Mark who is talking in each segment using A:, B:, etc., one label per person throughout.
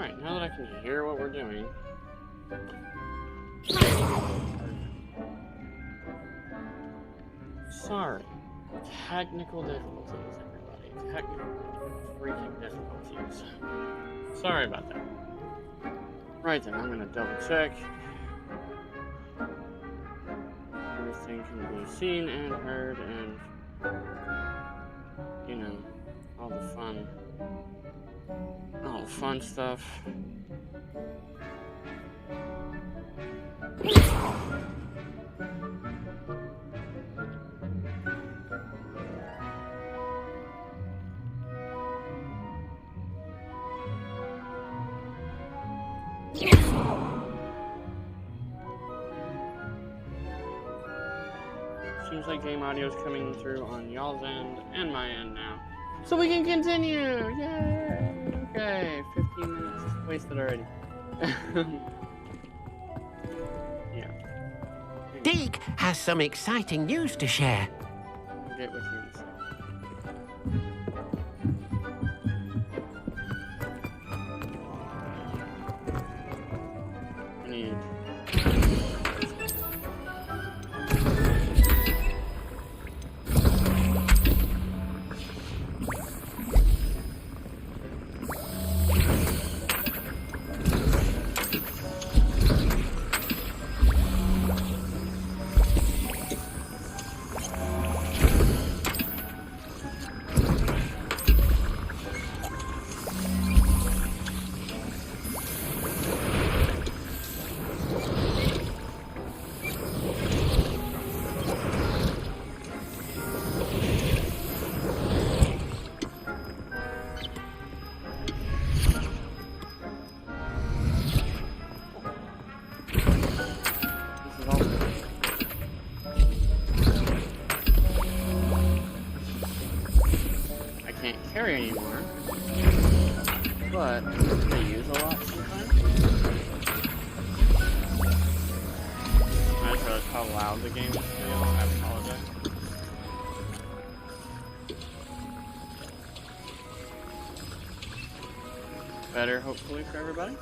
A: Alright, now that I can hear what we're doing. Sorry. Technical difficulties, everybody. Technical freaking difficulties. Sorry about that. Right then, I'm gonna double check. Everything can be seen and heard and, you know, all the fun stuff. Seems like game audio is coming through on y'all's end and my end now. So we can continue! Yay! Okay, 15 minutes wasted already. Yeah.
B: Deke has some exciting news to share.
A: I'll get with you in a second. I need... carry anymore, but they use a lot sometimes. I just realized how loud the game is. I apologize. Better, hopefully, for everybody.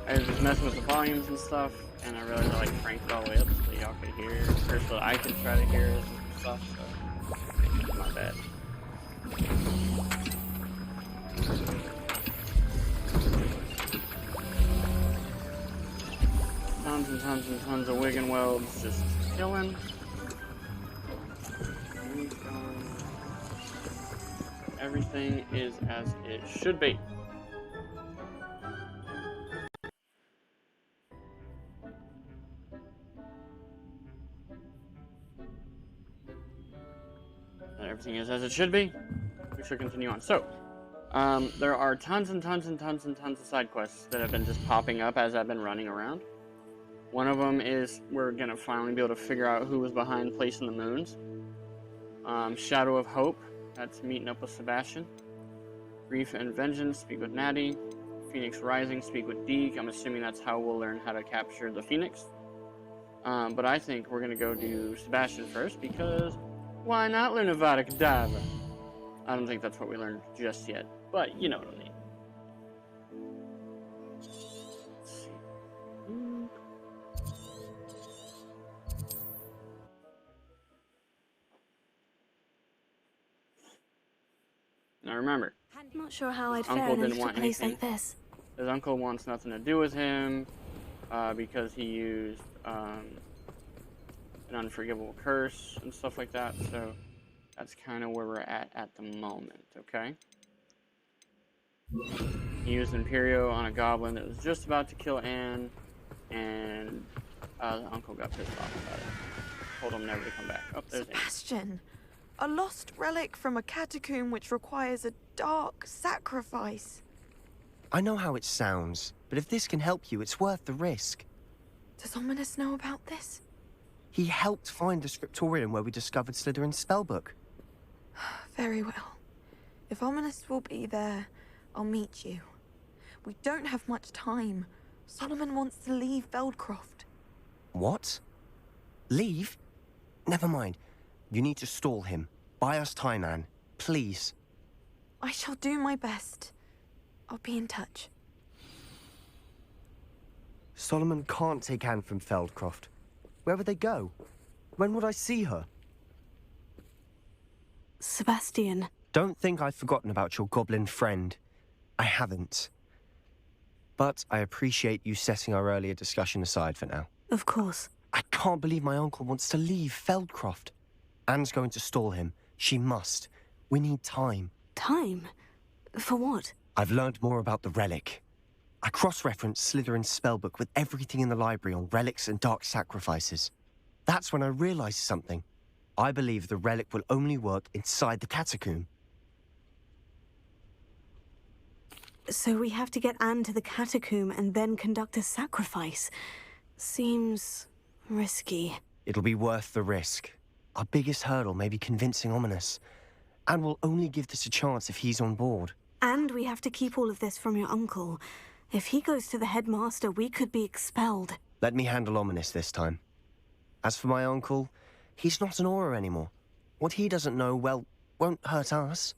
A: I was just messing with the volumes and stuff, and I realized I cranked it all the way up so y'all could hear, or so I could try to hear it and stuff. So my bad. Tons and tons and tons of wig and welds just chilling. Everything is as it should be. Everything is as it should be. We should continue on. So, there are tons and tons and tons and tons of side quests that have been just popping up as I've been running around. One of them is we're going to finally be able to figure out who was behind placing the moons. Shadow of Hope, that's meeting up with Sebastian. Grief and Vengeance, speak with Natty. Phoenix Rising, speak with Deke. I'm assuming that's how we'll learn how to capture the Phoenix. But I think we're going to go do Sebastian first because why not learn Avada Kedavra? I don't think that's what we learned just yet, but you know what I mean. Let's see. Now remember,
C: I'm not sure how I'd fare
A: Uncle
C: in a
A: didn't
C: little
A: want
C: place
A: anything.
C: like this.
A: His uncle wants nothing to do with him because he used an unforgivable curse and stuff like that, so that's kind of where we're at the moment, okay? He used Imperio on a goblin that was just about to kill Anne, and the uncle got pissed off about it. Told him never to come back. Oh, there's Anne.
D: Sebastian, a lost relic from a catacomb which requires a dark sacrifice.
E: I know how it sounds, but if this can help you, it's worth the risk.
D: Does Ominous know about this?
E: He helped find the scriptorium where we discovered Slytherin's spellbook.
D: Very well. If Ominous will be there, I'll meet you. We don't have much time. Solomon wants to leave Veldcroft.
E: What? Leave? Never mind. You need to stall him. Buy us time, Anne. Please.
D: I shall do my best. I'll be in touch.
E: Solomon can't take Anne from Feldcroft. Where would they go? When would I see her?
C: Sebastian.
E: Don't think I've forgotten about your goblin friend. I haven't. But I appreciate you setting our earlier discussion aside for now.
C: Of course.
E: I can't believe my uncle wants to leave Feldcroft. Anne's going to stall him. She must. We need time.
C: Time? For what?
E: I've learned more about the relic. I cross-referenced Slytherin's spellbook with everything in the library on relics and dark sacrifices. That's when I realized something. I believe the relic will only work inside the catacomb.
C: So we have to get Anne to the catacomb and then conduct a sacrifice. Seems risky.
E: It'll be worth the risk. Our biggest hurdle may be convincing Ominous. And we'll only give this a chance if he's on board.
C: And we have to keep all of this from your uncle. If he goes to the headmaster, we could be expelled.
E: Let me handle Ominous this time. As for my uncle, he's not an Auror anymore. What he doesn't know, well, won't hurt us.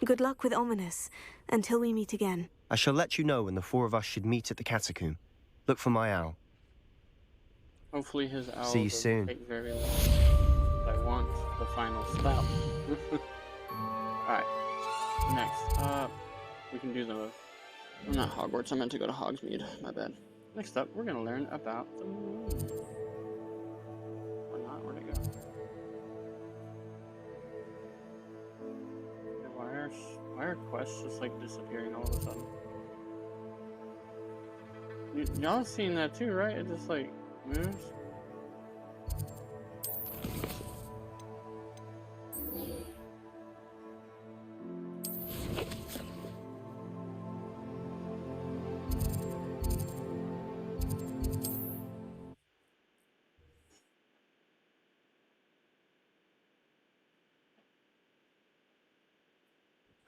C: Good luck with Ominous, until we meet again.
E: I shall let you know when the four of us should meet at the catacomb. Look for my owl.
A: Hopefully his owl
E: See you
A: doesn't
E: soon.
A: take very long. I want the final spell. Alright. Next up, we can do the... not Hogwarts, I meant to go to Hogsmeade. My bad. Next up, we're going to learn about the moon. Or not, where'd it go? Why are quests just like disappearing all of a sudden? Y'all seen that too, right? It just like moves.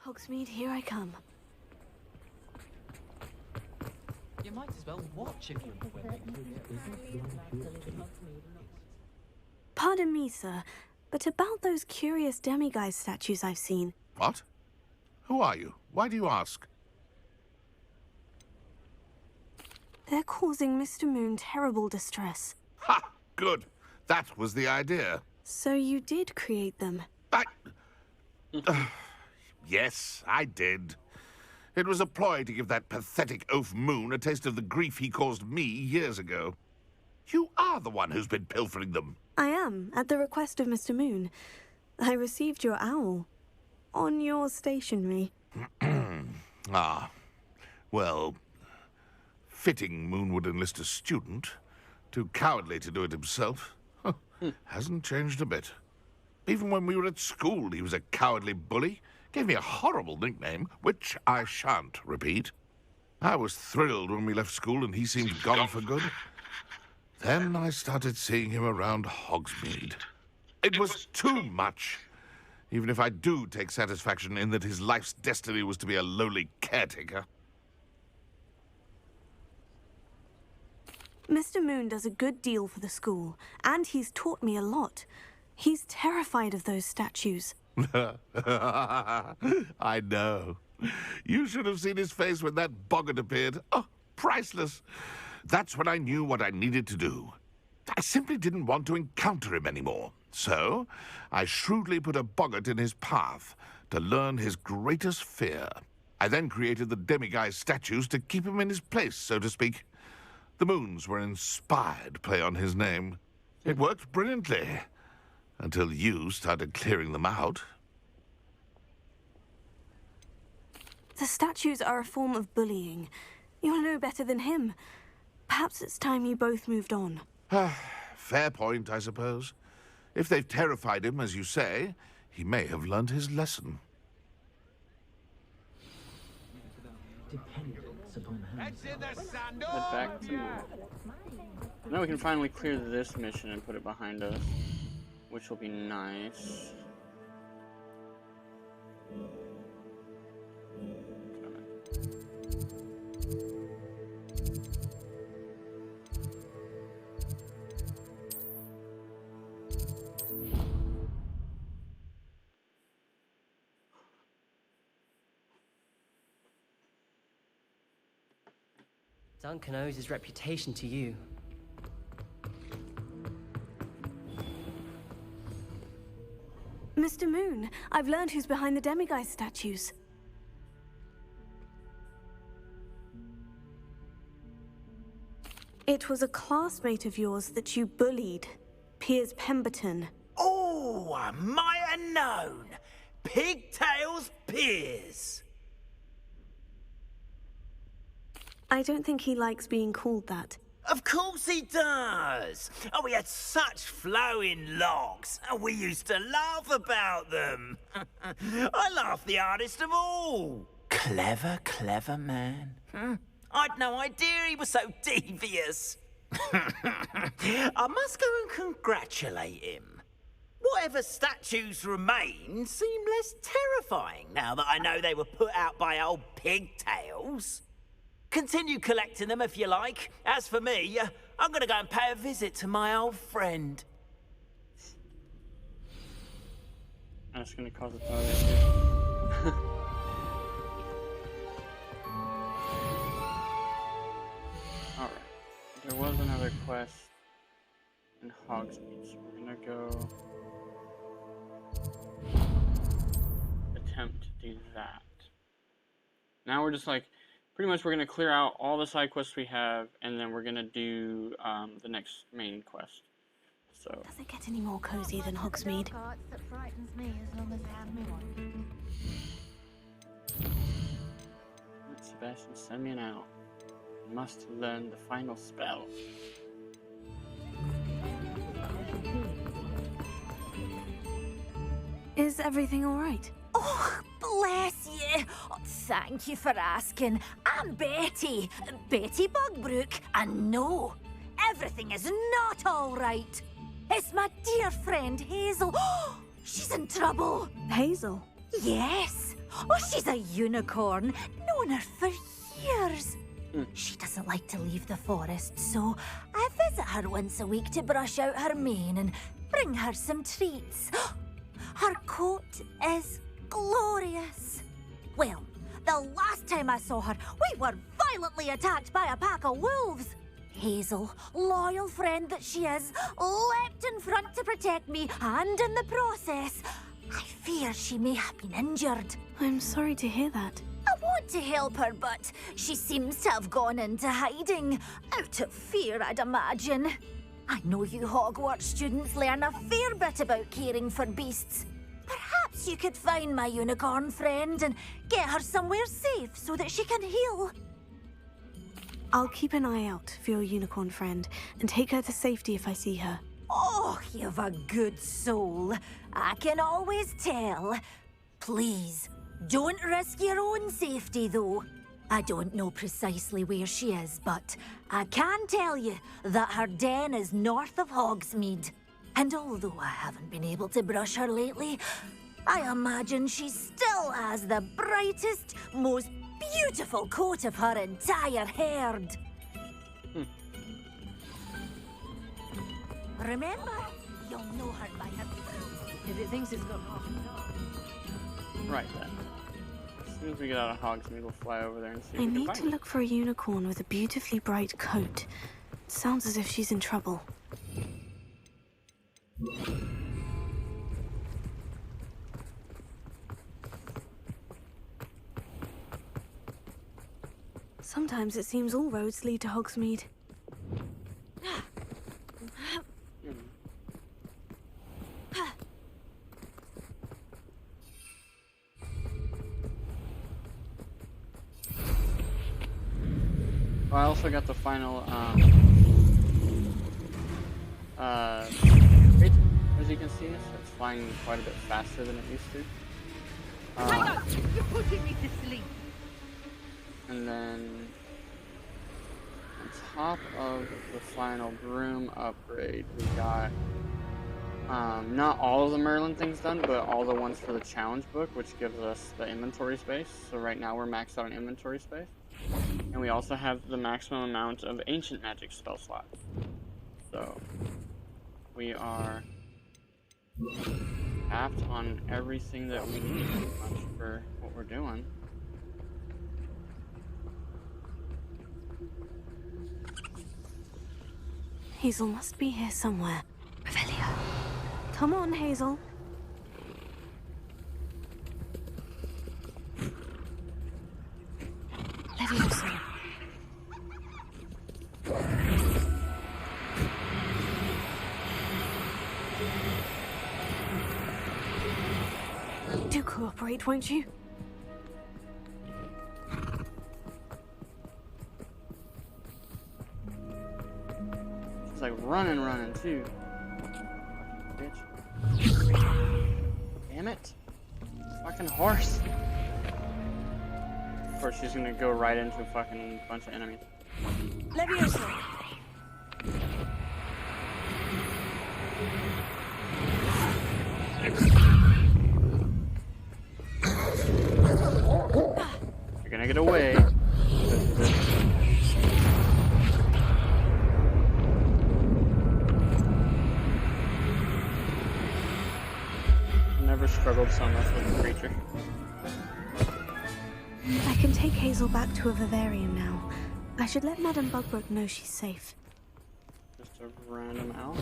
C: Hogsmeade, here I come.
F: You might as well watch if you
C: Pardon me, sir, but about those curious demiguise statues I've seen.
G: What? Who are you? Why do you ask?
C: They're causing Mr. Moon terrible distress.
G: Ha! Good. That was the idea.
C: So you did create them?
G: Yes, I did. It was a ploy to give that pathetic oaf Moon a taste of the grief he caused me years ago. You are the one who's been pilfering them.
C: I am, at the request of Mr. Moon. I received your owl. On your stationery.
G: Ah. Well, fitting Moon would enlist a student. Too cowardly to do it himself. Hasn't changed a bit. Even when we were at school, he was a cowardly bully. Gave me a horrible nickname, which I shan't repeat. I was thrilled when we left school and he seemed gone for good. Then I started seeing him around Hogsmeade. It was too much. Even if I do take satisfaction in that his life's destiny was to be a lowly caretaker.
C: Mr. Moon does a good deal for the school, and he's taught me a lot. He's terrified of those statues.
G: I know. You should have seen his face when that boggart appeared. Oh, priceless. That's when I knew what I needed to do. I simply didn't want to encounter him anymore. So, I shrewdly put a boggart in his path to learn his greatest fear. I then created the demiguise statues to keep him in his place, so to speak. The moons were an inspired play on his name. It worked brilliantly. Until you started clearing them out.
C: The statues are a form of bullying. You're no better than him. Perhaps it's time you both moved on.
G: Fair point, I suppose. If they've terrified him, as you say, he may have learned his lesson.
A: Head back to... Now we can finally clear this mission and put it behind us. Which will be nice.
H: Duncan owes his reputation to you.
C: Mr. Moon, I've learned who's behind the demiguise statues. It was a classmate of yours that you bullied, Piers Pemberton.
I: Oh, I might have known. Pigtails Piers.
C: I don't think he likes being called that.
I: Of course he does. Oh, we had such flowing locks, and we used to laugh about them. I laughed the hardest of all. Clever, clever man. I'd no idea he was so devious. I must go and congratulate him. Whatever statues remain seem less terrifying now that I know they were put out by old pigtails. Continue collecting them if you like. As for me, I'm gonna go and pay a visit to my old friend.
A: That's gonna cause a toilet issue. Alright. There was another quest in Hogsmeade, so we're gonna go attempt to do that. Now we're just like, pretty much we're gonna clear out all the side quests we have, and then we're gonna do the next main quest. So.
C: Does it get any more cozy than Hogsmeade?
J: That frightens me as long as they have me one.
A: Sebastian, send me an owl. I must learn the final spell.
C: Is everything all right?
J: Oh, bless you. Oh, thank you for asking. I'm Betty. Betty Bugbrook. And no, everything is not all right. It's my dear friend Hazel. Oh, she's in trouble.
C: Hazel?
J: Yes. Oh, she's a unicorn. Known her for years. She doesn't like to leave the forest, so I visit her once a week to brush out her mane and bring her some treats. Her coat is glorious. Well, the last time I saw her, we were violently attacked by a pack of wolves. Hazel, loyal friend that she is, leapt in front to protect me, and in the process, I fear she may have been injured.
C: I'm sorry to hear that.
J: I want to help her, but she seems to have gone into hiding. Out of fear, I'd imagine. I know you Hogwarts students learn a fair bit about caring for beasts. Perhaps you could find my unicorn friend and get her somewhere safe so that she can heal.
C: I'll keep an eye out for your unicorn friend and take her to safety if I see her.
J: Oh, you've a good soul. I can always tell. Please, don't risk your own safety, though. I don't know precisely where she is, but I can tell you that her den is north of Hogsmeade. And although I haven't been able to brush her lately, I imagine she still has the brightest, most beautiful coat of her entire herd. Remember, you'll know her by her...
H: If it thinks it's got half a dog.
A: Right then. As soon as we get out of Hogsmeade, we'll fly over there and see if
C: I
A: we can
C: need
A: find
C: to
A: her.
C: look for a unicorn with a beautifully bright coat. It sounds as if she's in trouble. Sometimes it seems all roads lead to Hogsmeade.
A: I also got the final, rate, as you can see, so it's flying quite a bit faster than it used to.
K: Hang on! You're putting me to sleep!
A: And then, on top of the final broom upgrade, we got, not all of the Merlin things done, but all the ones for the challenge book, which gives us the inventory space. So right now we're maxed out on inventory space. And we also have the maximum amount of ancient magic spell slots. So we are capped on everything that we need pretty much for what we're doing.
C: Hazel must be here somewhere. Revelia. Come on, Hazel. Leviosa. Do cooperate, won't you?
A: She's like running too. Bitch. Damn it. Fucking horse. Of course, she's gonna go right into a fucking bunch of enemies.
J: Leviosa.
A: You're gonna get away. Never struggled so much with a creature.
C: I can take Hazel back to a vivarium now. I should let Madame Bugbrook know she's safe.
A: Just a random owl.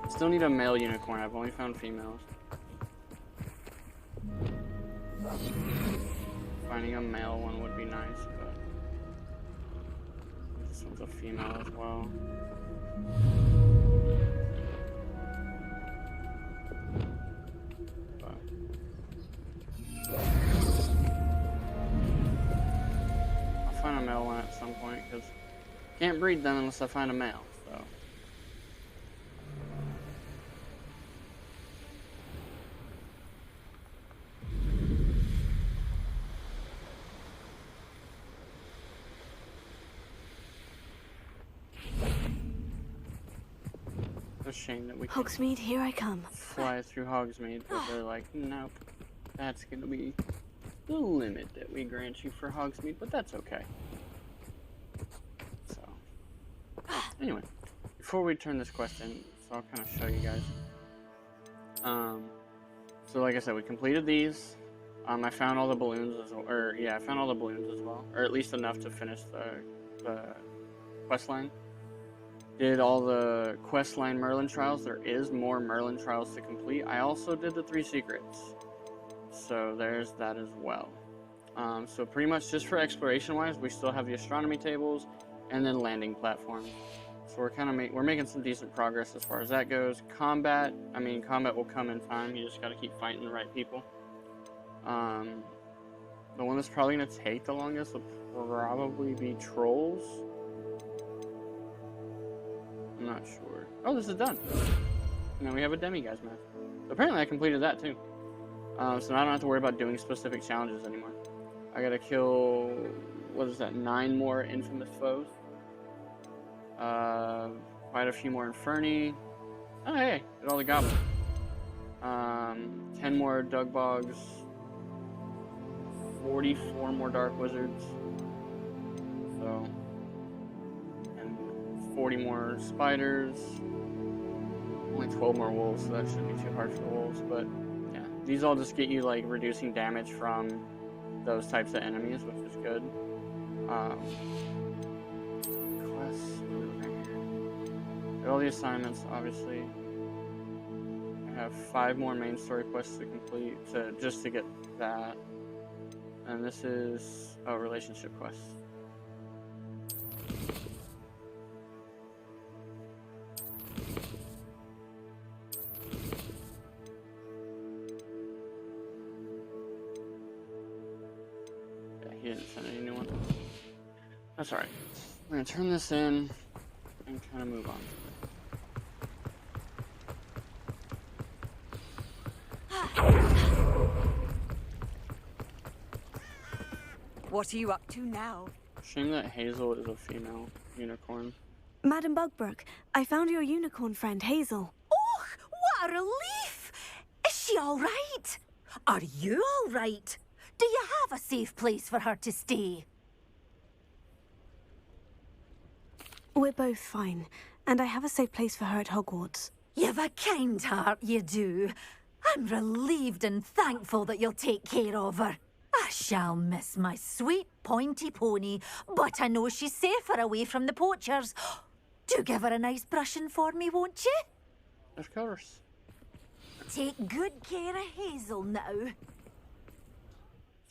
A: Still need a male unicorn. I've only found females. Finding a male one would be nice, but this one's a female as well. I'll find a male one at some point because can't breed them unless I find a male. So. It's a shame that we can't
C: Hogsmeade, here I come.
A: fly through Hogsmeade, but they're like, nope, that's gonna be the limit that we grant you for Hogsmeade, but that's okay. So, anyway, before we turn this quest in, so I'll kind of show you guys. So like I said, we completed these. I found all the balloons as well, I found all the balloons as well, or at least enough to finish the quest line. Did all the questline Merlin trials. There is more Merlin trials to complete. I also did the 3 secrets. So there's that as well. So pretty much just for exploration wise, we still have the astronomy tables and then landing platforms. So we're kind of we're making some decent progress as far as that goes. Combat will come in time. You just got to keep fighting the right people. The one that's probably going to take the longest will probably be trolls. I'm not sure. Oh, this is done. Now we have a demiguise mask. So apparently I completed that too. So now I don't have to worry about doing specific challenges anymore. I gotta kill, 9 more infamous foes. Quite a few more Inferni. Oh hey, did all the goblins. 10 more Dugbogs. 44 more Dark Wizards. So, and 40 more Spiders. Only 12 more Wolves, so that shouldn't be too hard for the Wolves, but yeah. These all just get you, like, reducing damage from those types of enemies, which is good. Quests, did all the assignments, obviously. I have 5 more main story quests to complete, just to get that. And this is, relationship quests. He didn't send any new ones. That's alright. We're gonna turn this in and kind of move on.
J: What are you up to now?
A: Shame that Hazel is a female unicorn.
C: Madam Bugbrook, I found your unicorn friend, Hazel.
J: Oh, what a relief! Is she all right? Are you all right? Do you have a safe place for her to stay?
C: We're both fine, and I have a safe place for her at Hogwarts.
J: You've a kind heart, you do. I'm relieved and thankful that you'll take care of her. I shall miss my sweet pointy pony, but I know she's safer away from the poachers. Do give her a nice brushing for me, won't you?
A: Of course.
J: Take good care of Hazel now.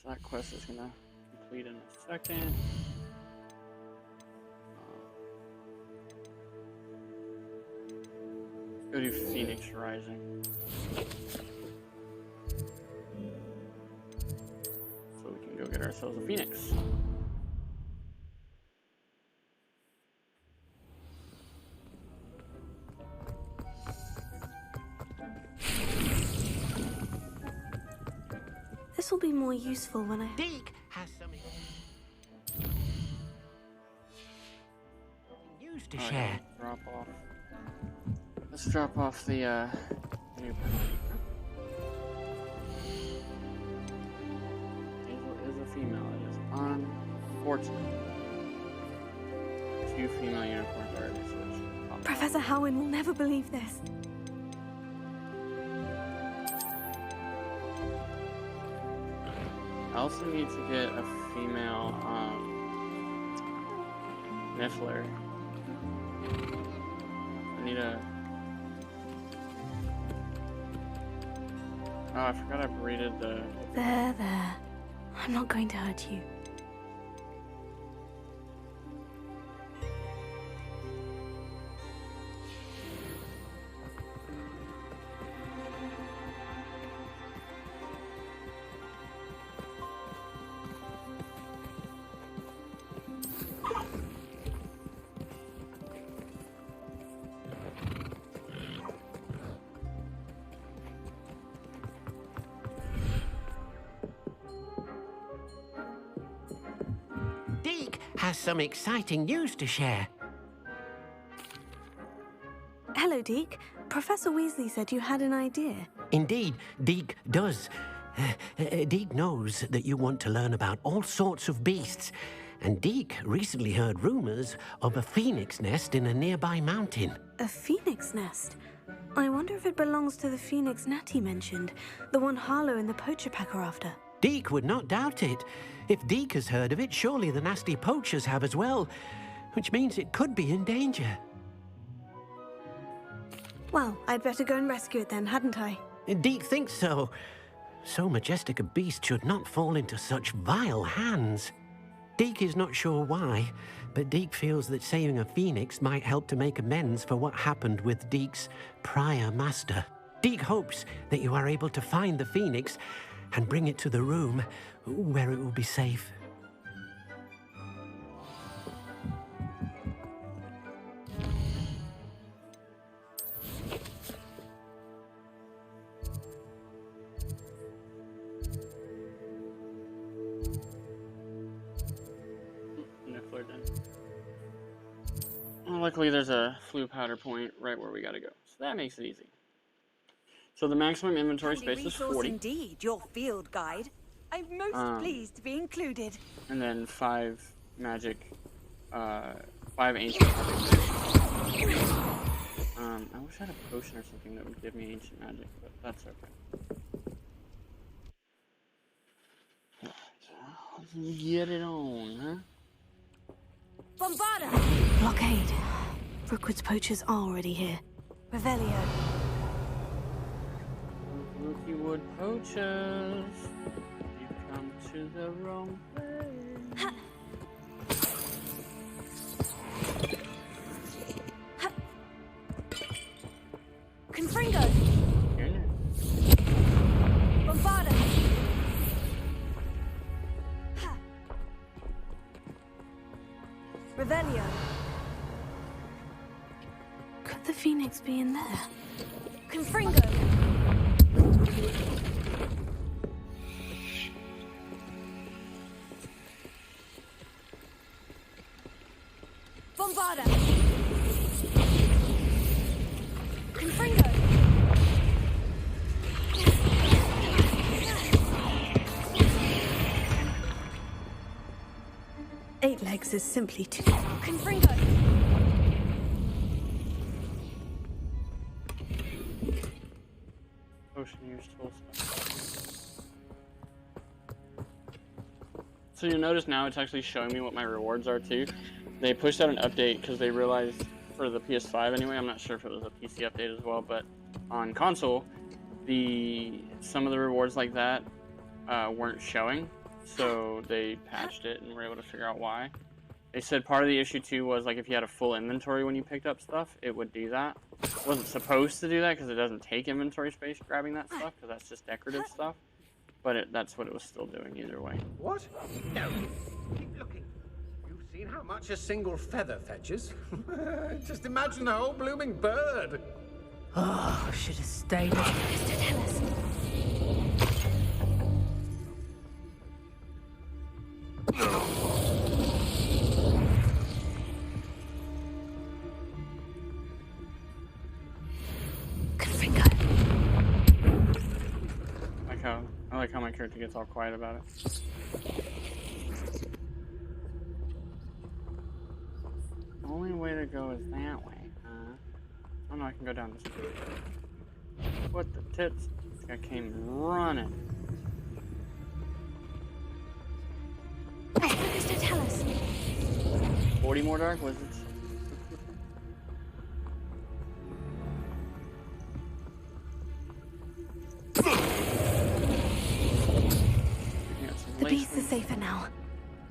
A: So that quest is gonna complete in a second. Go to Phoenix Rising. So we can go get ourselves a Phoenix.
C: This will be more useful when I...
B: Deke has some news to share.
A: Drop off. Let's drop off the new Hazel is a female. It is unfortunate. 2 female unicorns already switched.
C: Professor Howin will never believe this.
A: I also need to get a female Niffler. I need a... Oh, I forgot I breeded the...
C: There. I'm not going to hurt you.
B: Deke has some exciting news to share.
C: Hello, Deke. Professor Weasley said you had an idea.
B: Indeed, Deke does. Deke knows that you want to learn about all sorts of beasts, and Deke recently heard rumors of a phoenix nest in a nearby mountain.
C: A phoenix nest? I wonder if it belongs to the phoenix Natty mentioned, the one Harlow and the poacher pack are after.
B: Deke would not doubt it. If Deke has heard of it, surely the nasty poachers have as well, which means it could be in danger.
C: Well, I'd better go and rescue it then, hadn't I?
B: Deke thinks so. So majestic a beast should not fall into such vile hands. Deke is not sure why, but Deke feels that saving a phoenix might help to make amends for what happened with Deke's prior master. Deke hopes that you are able to find the phoenix and bring it to the room where it will be safe.
A: Well, luckily there's a flu powder point right where we gotta go, so that makes it easy. So the maximum inventory space is 40.
J: Indeed, your field guide. I'm most pleased to be included.
A: And then 5 magic, 5 ancient magic. I wish I had a potion or something that would give me ancient magic, but that's okay. Let's get it on, huh?
J: Bombarda!
C: Blockade. Rookwood's poachers are already here. Revelio.
A: Rookie wood poachers. You come to the wrong place.
J: Confringo!
A: Here now.
J: Bombarda! Revelio!
C: Could the phoenix be in there?
J: Confringo! Bombarda! Confringo!
C: 8 legs is simply too...
J: Confringo!
A: Potion use tool spell. So you'll notice now it's actually showing me what my rewards are too. They pushed out an update because they realized, for the PS5 anyway, I'm not sure if it was a PC update as well, but on console, some of the rewards like that weren't showing, so they patched it and were able to figure out why. They said part of the issue too was like if you had a full inventory when you picked up stuff, it would do that. It wasn't supposed to do that because it doesn't take inventory space grabbing that stuff, because that's just decorative stuff. But that's what it was still doing either way.
L: What? No. Keep looking. You've seen how much a single feather fetches. Just imagine a whole blooming bird.
H: Oh, I should have stayed. Mr. Tellis.
A: I like how my character gets all quiet about it. The only way to go is that way, huh? Oh no, I can go down this way. What the tits? This guy came running.
J: Mr. Tellis.
A: 40 more dark wizards.
C: The beasts are safer now.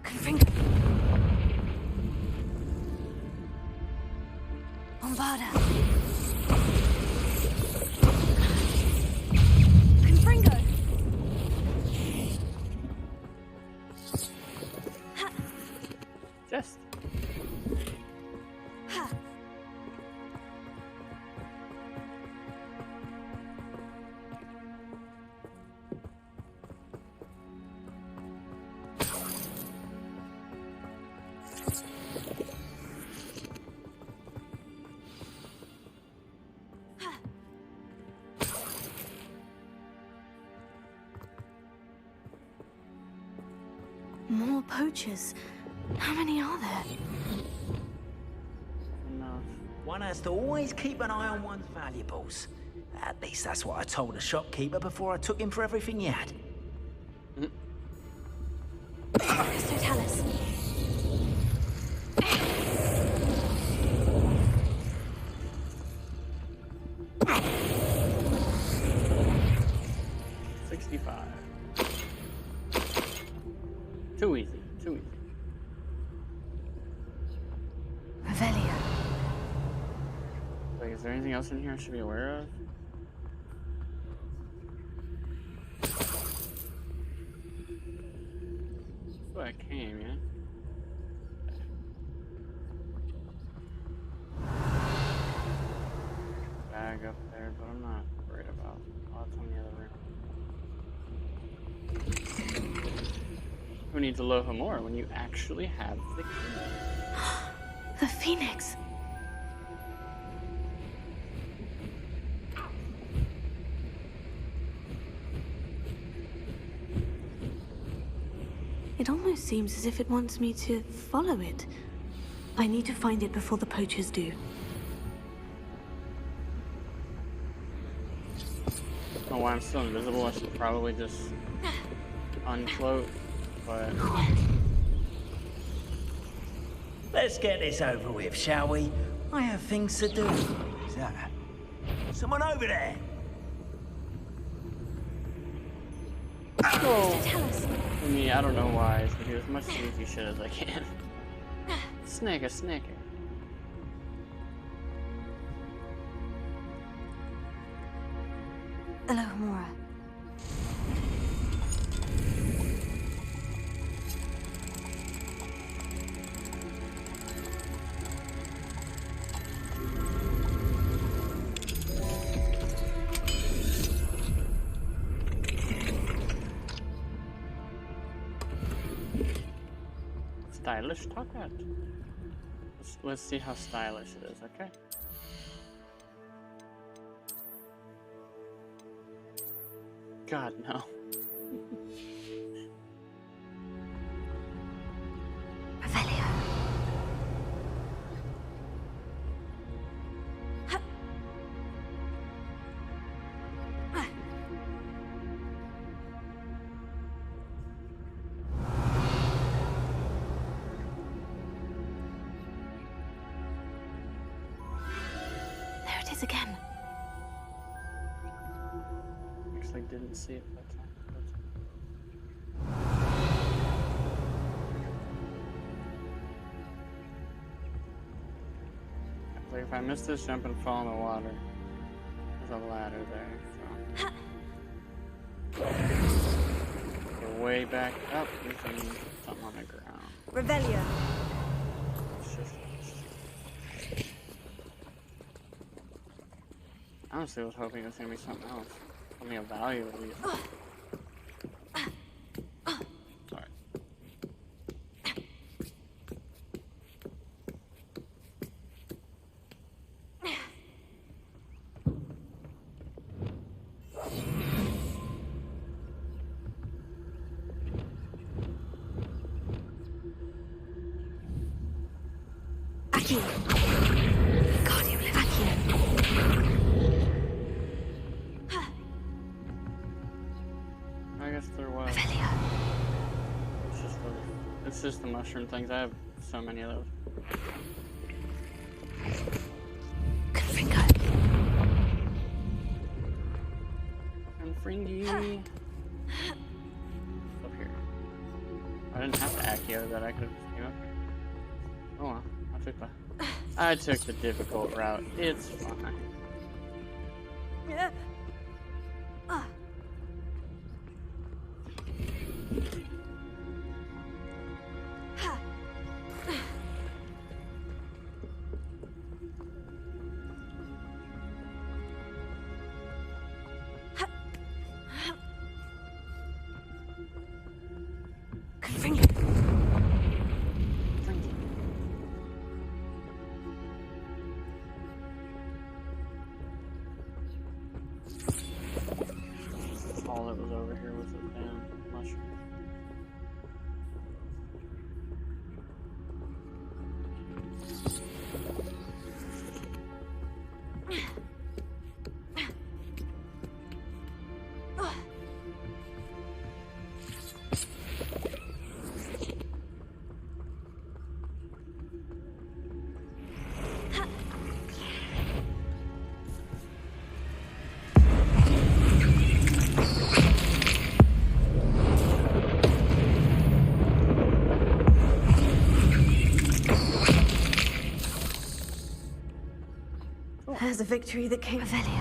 C: Confringo.
J: Bombarda. Confringo.
A: Just.
J: Ha.
C: More poachers. How many are there?
A: Enough.
I: One has to always keep an eye on one's valuables. At least that's what I told the shopkeeper before I took him for everything he had.
J: Mr. Tellis.
A: Too easy, too easy.
C: Revelio.
A: Like, is there anything else in here I should be aware of? That's where I came, yeah? Bag up there, but I'm not worried about. Oh, it's on the other room. Who needs a Lohomora when you actually have the key?
C: The Phoenix. It almost seems as if it wants me to follow it. I need to find it before the poachers do.
A: Oh, why I'm still invisible, I should probably just uncloak, but...
I: Let's get this over with, shall we? I have things to do. Who's that? Someone over there!
A: For me, I don't know why, so I do as much sneaky shit as I can. Snicker, snicker.
C: Lohomora.
A: Stylish Talkat. Let's see how stylish it is, okay? God, no.
C: Revelio.
A: didn't see it that time. Like if I miss this jump and fall in the water, there's a ladder there. So. Go way back up. There's something on the ground.
C: Revelio.
A: It's just. I honestly was hoping it was gonna be something else. Something of value at least. Sorry.
C: Aquí. God, you live aquí.
A: I guess there was. It's just the mushroom things. I have so many of those. Confringy. Up here. I didn't have to Accio that. I could have just came up here. Oh well. I took the difficult route. It's fine. All that was over here was a damn mushroom.
C: There's a victory that came. Revelio.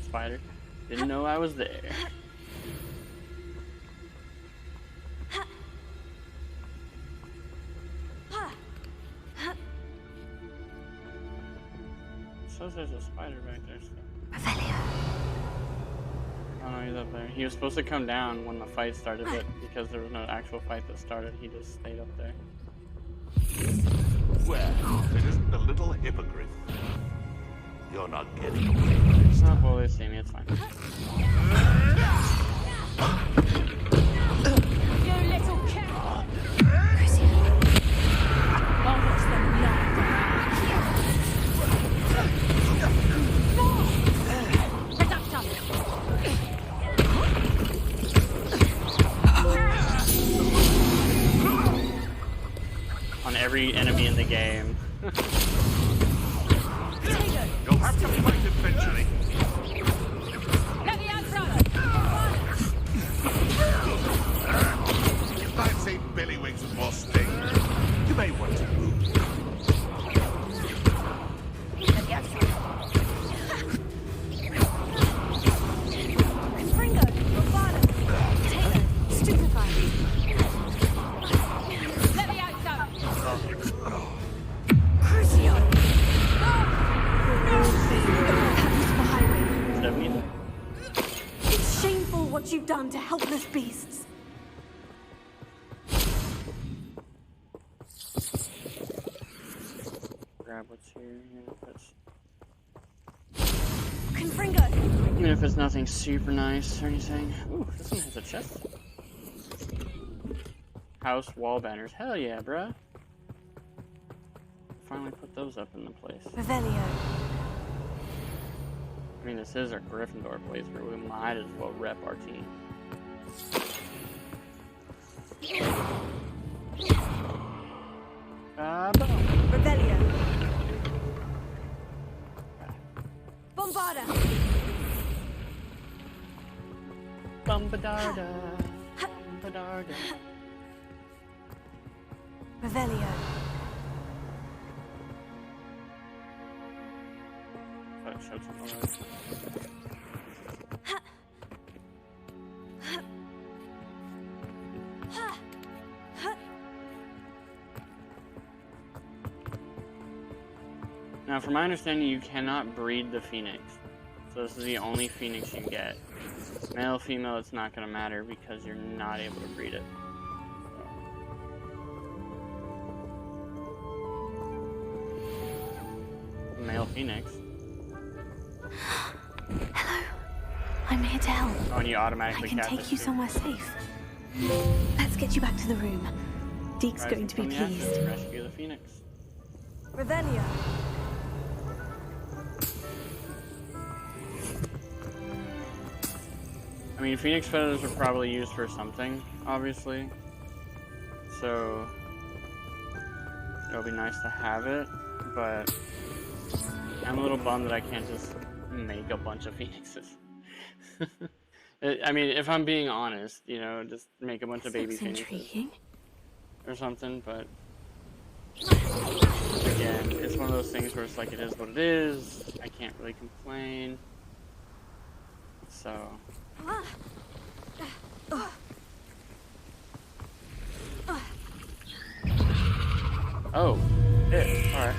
A: Spider. Didn't know I was there. Says there's a spider back there. So. Oh no, he's up there. He was supposed to come down when the fight started, but because there was no actual fight that started, he just stayed up there.
G: Well, it isn't the little hippogriff. You're not getting away with this.
A: Oh, well, they see me. It's fine.
K: You little cat! I'll watch them not.
A: On every enemy in the game.
G: You'll have to fight eventually.
K: Let me outside!
G: I'd say Bellywings with more sting. You may want to move.
K: Let me outside! Confringo! Bravado! Taylor! Stupefied! Let me outside! Crucio!
C: It's shameful what you've done to helpless beasts.
A: Grab what's here,
C: Confringo!
A: even if it's nothing super nice or anything. Ooh, this one has a chest. House wall banners. Hell yeah, bruh. Finally put those up in the place.
C: Revelio.
A: I mean, this is our Gryffindor playthrough. We might as well rep our team. Boom.
C: Rebellion.
K: Bombarda.
A: Bumbadarda. Bumbadarda.
C: Revelio.
A: Thought it showed something else. Now, from my understanding, you cannot breed the phoenix. So this is the only phoenix you get. Male, female, it's not going to matter because you're not able to breed it. So. Male phoenix.
C: Hello. I'm here to help.
A: Oh, and you automatically
C: I can
A: catch
C: take
A: it,
C: you
A: too.
C: somewhere safe. Let's get you back to the room. Deke's
A: Rising
C: going to be
A: from the ashes,
C: pleased.
A: rescue the phoenix.
C: Revelio.
A: I mean, phoenix feathers are probably used for something, obviously. So it'll be nice to have it, but I'm a little bummed that I can't just make a bunch of phoenixes. I mean, if I'm being honest, you know, just make a bunch of baby phoenixes
C: Intriguing.
A: or something, but again, it's one of those things where it's like, it is what it is. I can't really complain. So oh, yeah, alright.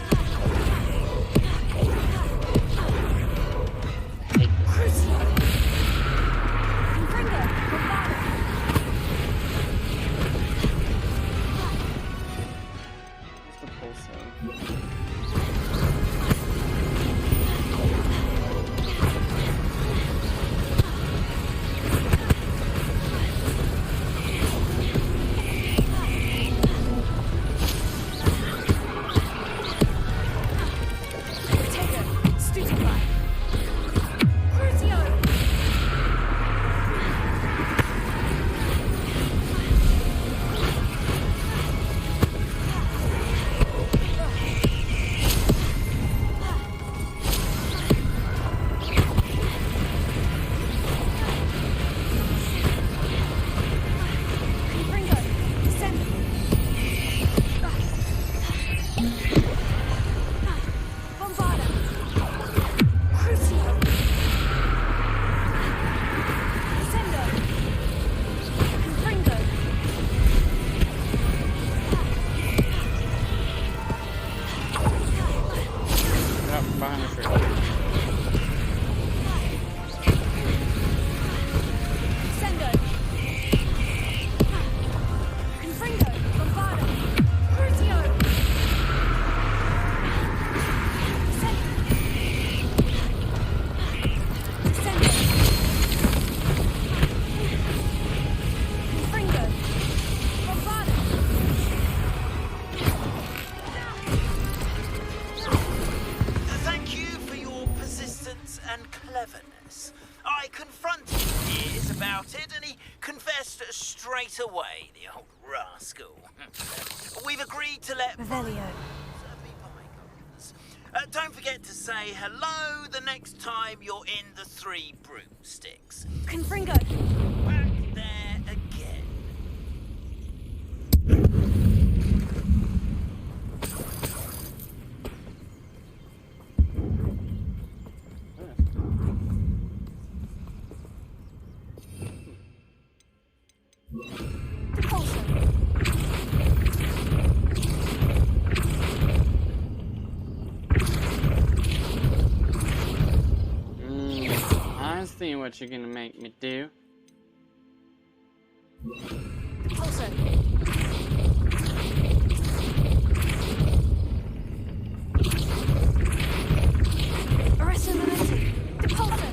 A: What's the pulsar? Behind the tree.
K: Sendo. Confringo. Bombarda. Crucio. Sendo. Confringo. Bombarda.
I: Thank you for your persistence and cleverness. I confronted Piers about it, and he confessed straight away, the old rascal. We've agreed to let
C: Revelio.
I: be bygones. Don't forget to say hello the next time you're in the Three Broomsticks.
K: Confringo.
I: Back there again.
A: I'm seeing what you're gonna make me do.
K: Pulsar. Arresto Momenti. Depulsar.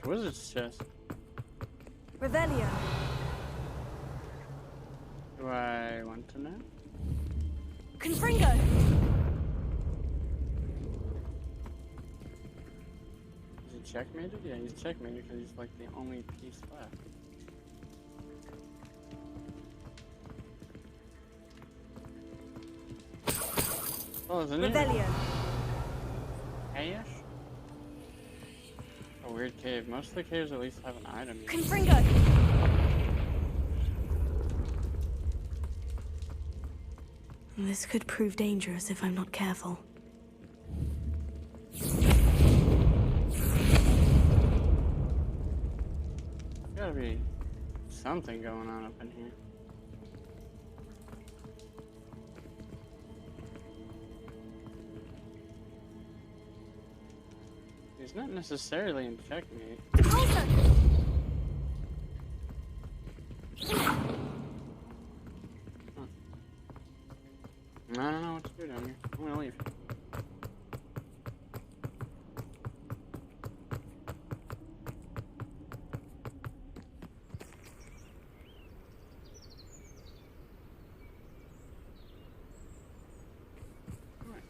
A: wizard's chest.
C: Revelio.
A: Do I want to know?
C: Confringo.
A: Is he checkmated? Yeah, he's checkmated because he's like the only piece left. Oh, isn't it?
C: Revelio.
A: Cayish? A weird cave. Most of the caves at least have an item.
C: Confringo. This could prove dangerous if I'm not careful.
A: There's gotta be something going on up in here. He's not necessarily in checkmate. I don't know what to do down here. I'm gonna leave. Alright.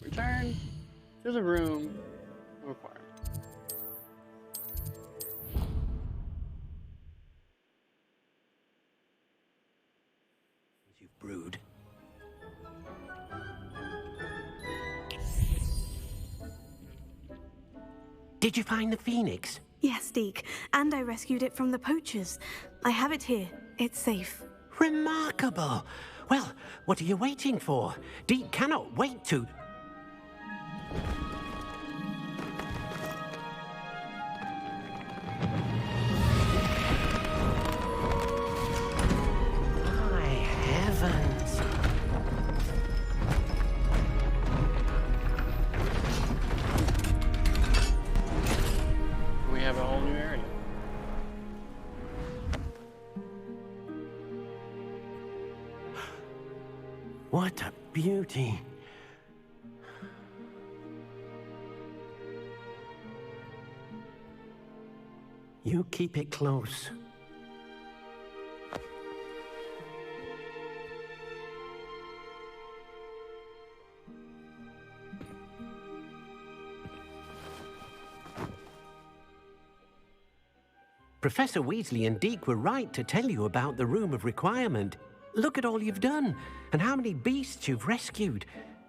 A: Return to the room required.
B: You've brewed. Did you find the phoenix?
C: Yes, Deke. And I rescued it from the poachers. I have it here. It's safe.
B: Remarkable. Well, what are you waiting for? Deke cannot wait to... My heavens.
A: We have a whole new area.
B: What a beauty. You keep it close. Professor Weasley and Deke were right to tell you about the Room of Requirement. Look at all you've done, and how many beasts you've rescued.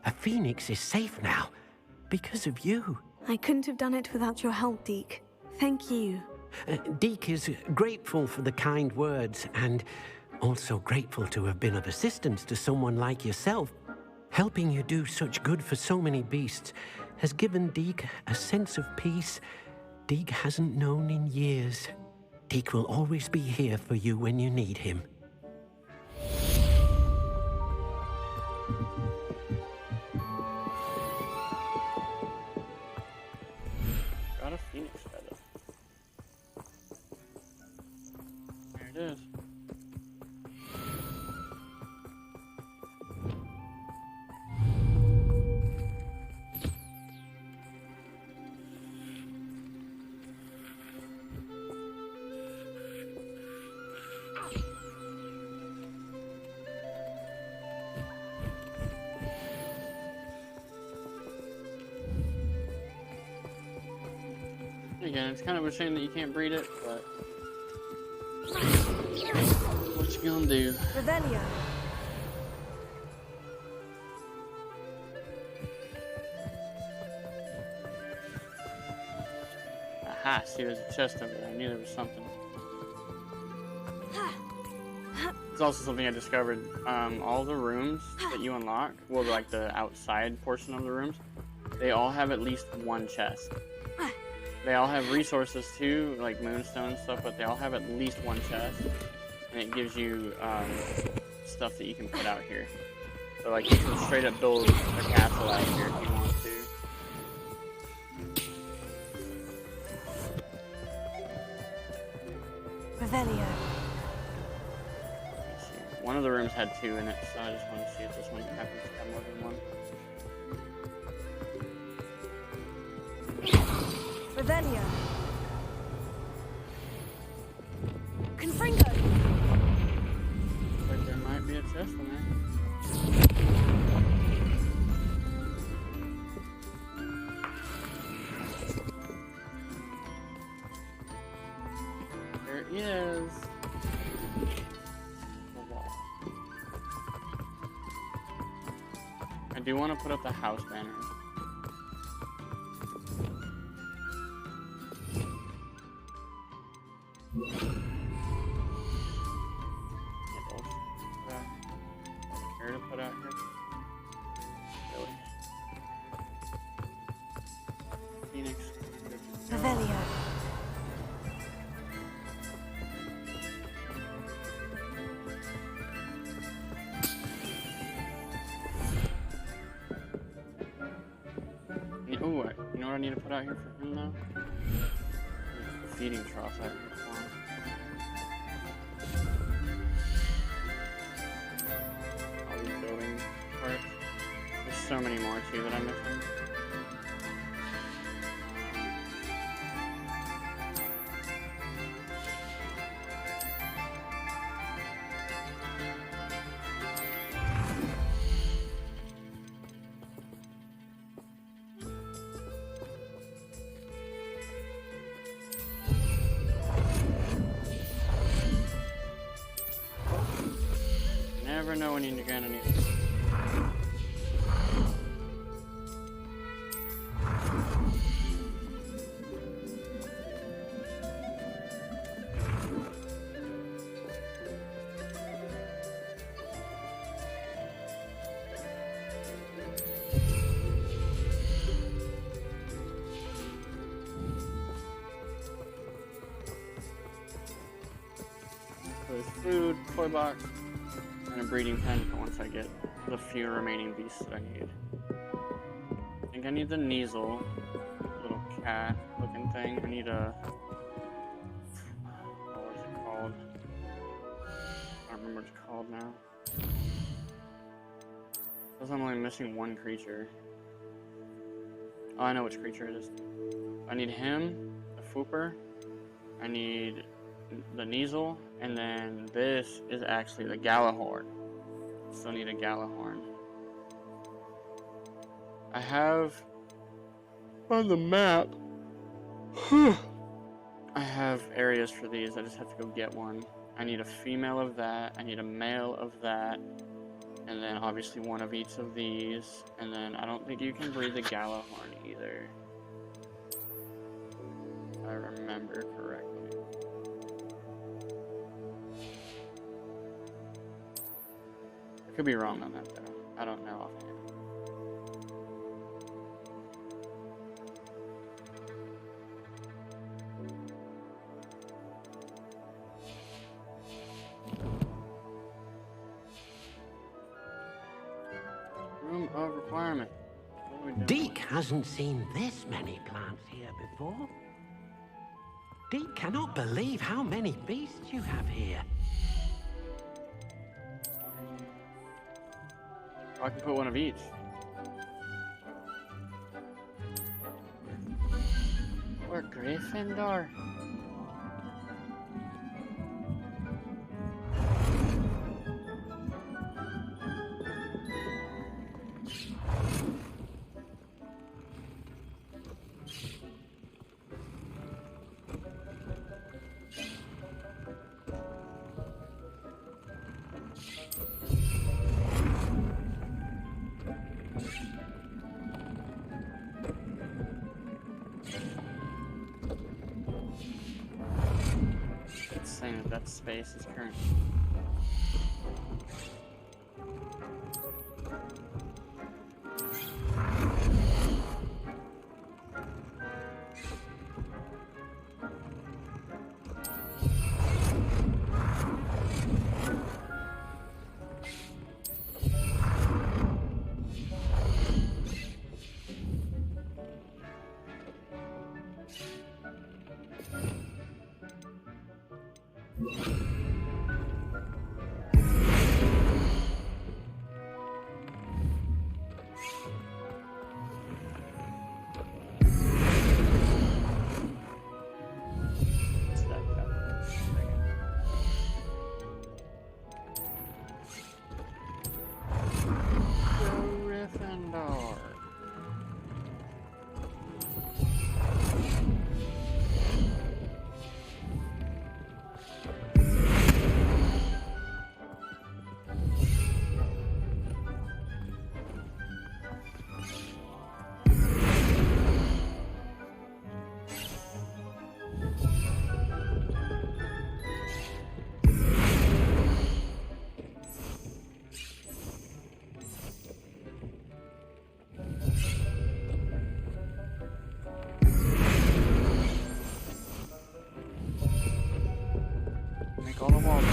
B: A phoenix is safe now, because of you.
C: I couldn't have done it without your help, Deke. Thank you.
B: Deke is grateful for the kind words, and also grateful to have been of assistance to someone like yourself. Helping you do such good for so many beasts has given Deke a sense of peace Deke hasn't known in years. Deke will always be here for you when you need him.
A: Got a phoenix feather. There it is. Again, it's kind of a shame that you can't breed it, but what you gonna do?
C: Revelio.
A: Aha, see, there's a chest over there. I knew there was something. It's also something I discovered. All the rooms that you unlock, well, like the outside portion of the rooms, they all have at least one chest. They all have resources too, like moonstone and stuff, but they all have at least one chest. And it gives you stuff that you can put out here. So like you can straight up build a castle out here if you want to.
C: Revelio.
A: One of the rooms had 2 in it, so I just want to see if this one happens to have more than one.
C: Revelio.
A: is the wall. I do want to put up the house banner. Care to put out here? Really? Phoenix.
C: Revelio.
A: Oh, you know what I need to put out here for him now? Feeding trough out here for him. All these building parts. There's so many more too that I'm missing. Never know when you're gonna need it. So there's food, toy box, and a breeding pen for once I get the few remaining beasts that I need. I think I need the Kneasel, little cat looking thing. I need a... what is it called? I don't remember what it's called now. Because I'm only missing one creature. Oh, I know which creature it is. I need him, the Fooper. I need the Kneasel, and then this is actually the Galahorn. Still need a Galahorn. I have on the map. I have areas for these. I just have to go get one. I need a female of that. I need a male of that, and then obviously one of each of these. And then I don't think you can breed the Galahorn either, if I remember correctly. I could be wrong on that though. I don't know offhand. Room of requirement. What are we doing?
B: Deke hasn't seen this many plants here before. Deke cannot believe how many beasts you have here.
A: I can put one of each. Or Griffindor. Saying that space is current. Griffindor. all the walls.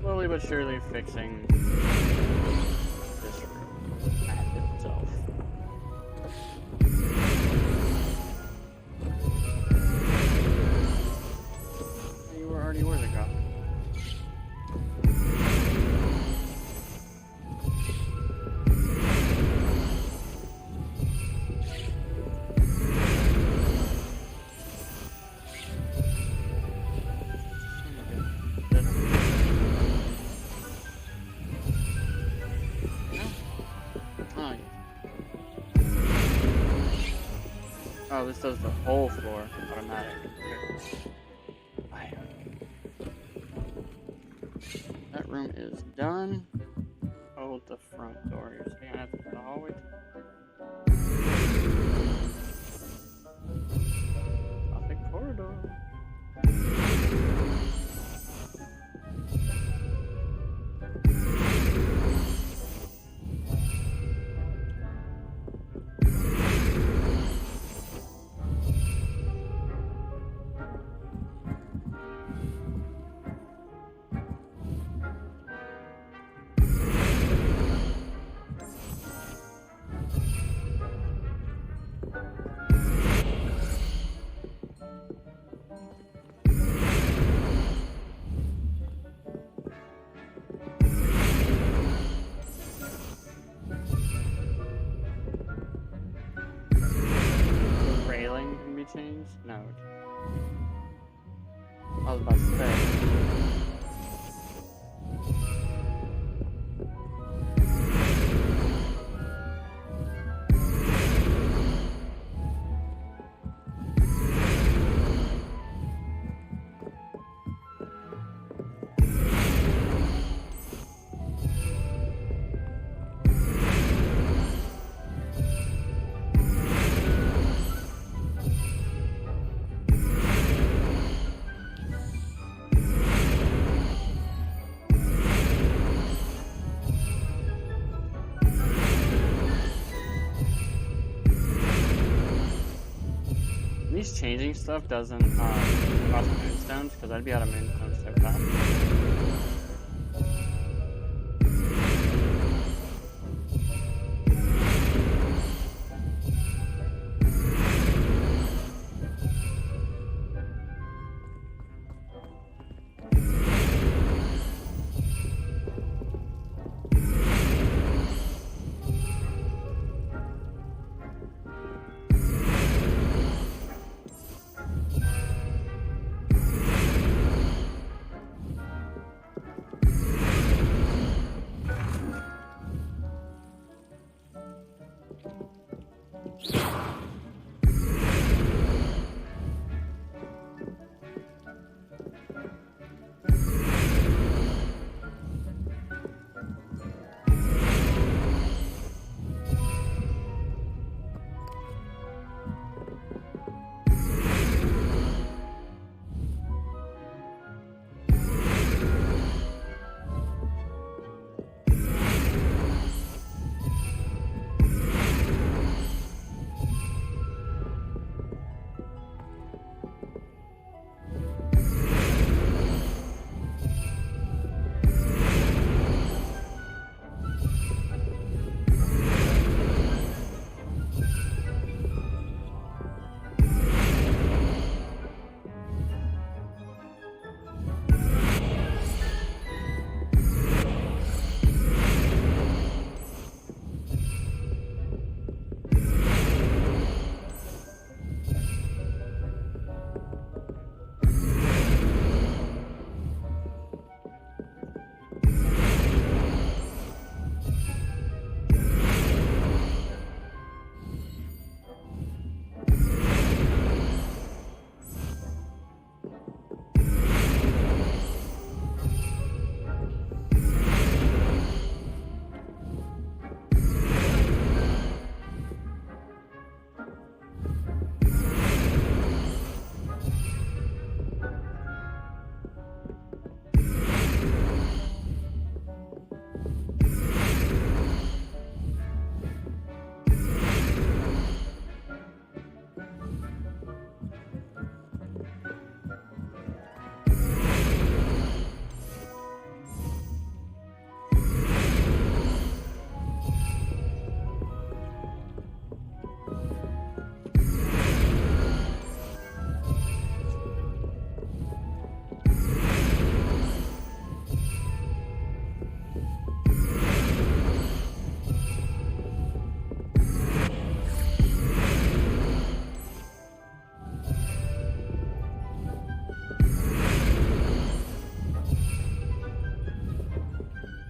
A: Slowly but surely fixing this room and itself. You were already where they got. Oh, this does the whole floor automatic. Okay. That room is done. Hold the front door. You're saying I have to go to the hallway. Gothic corridor. Changed? No. I was about to say. Changing stuff doesn't cost moonstones, because I'd be out of moonstones so fast.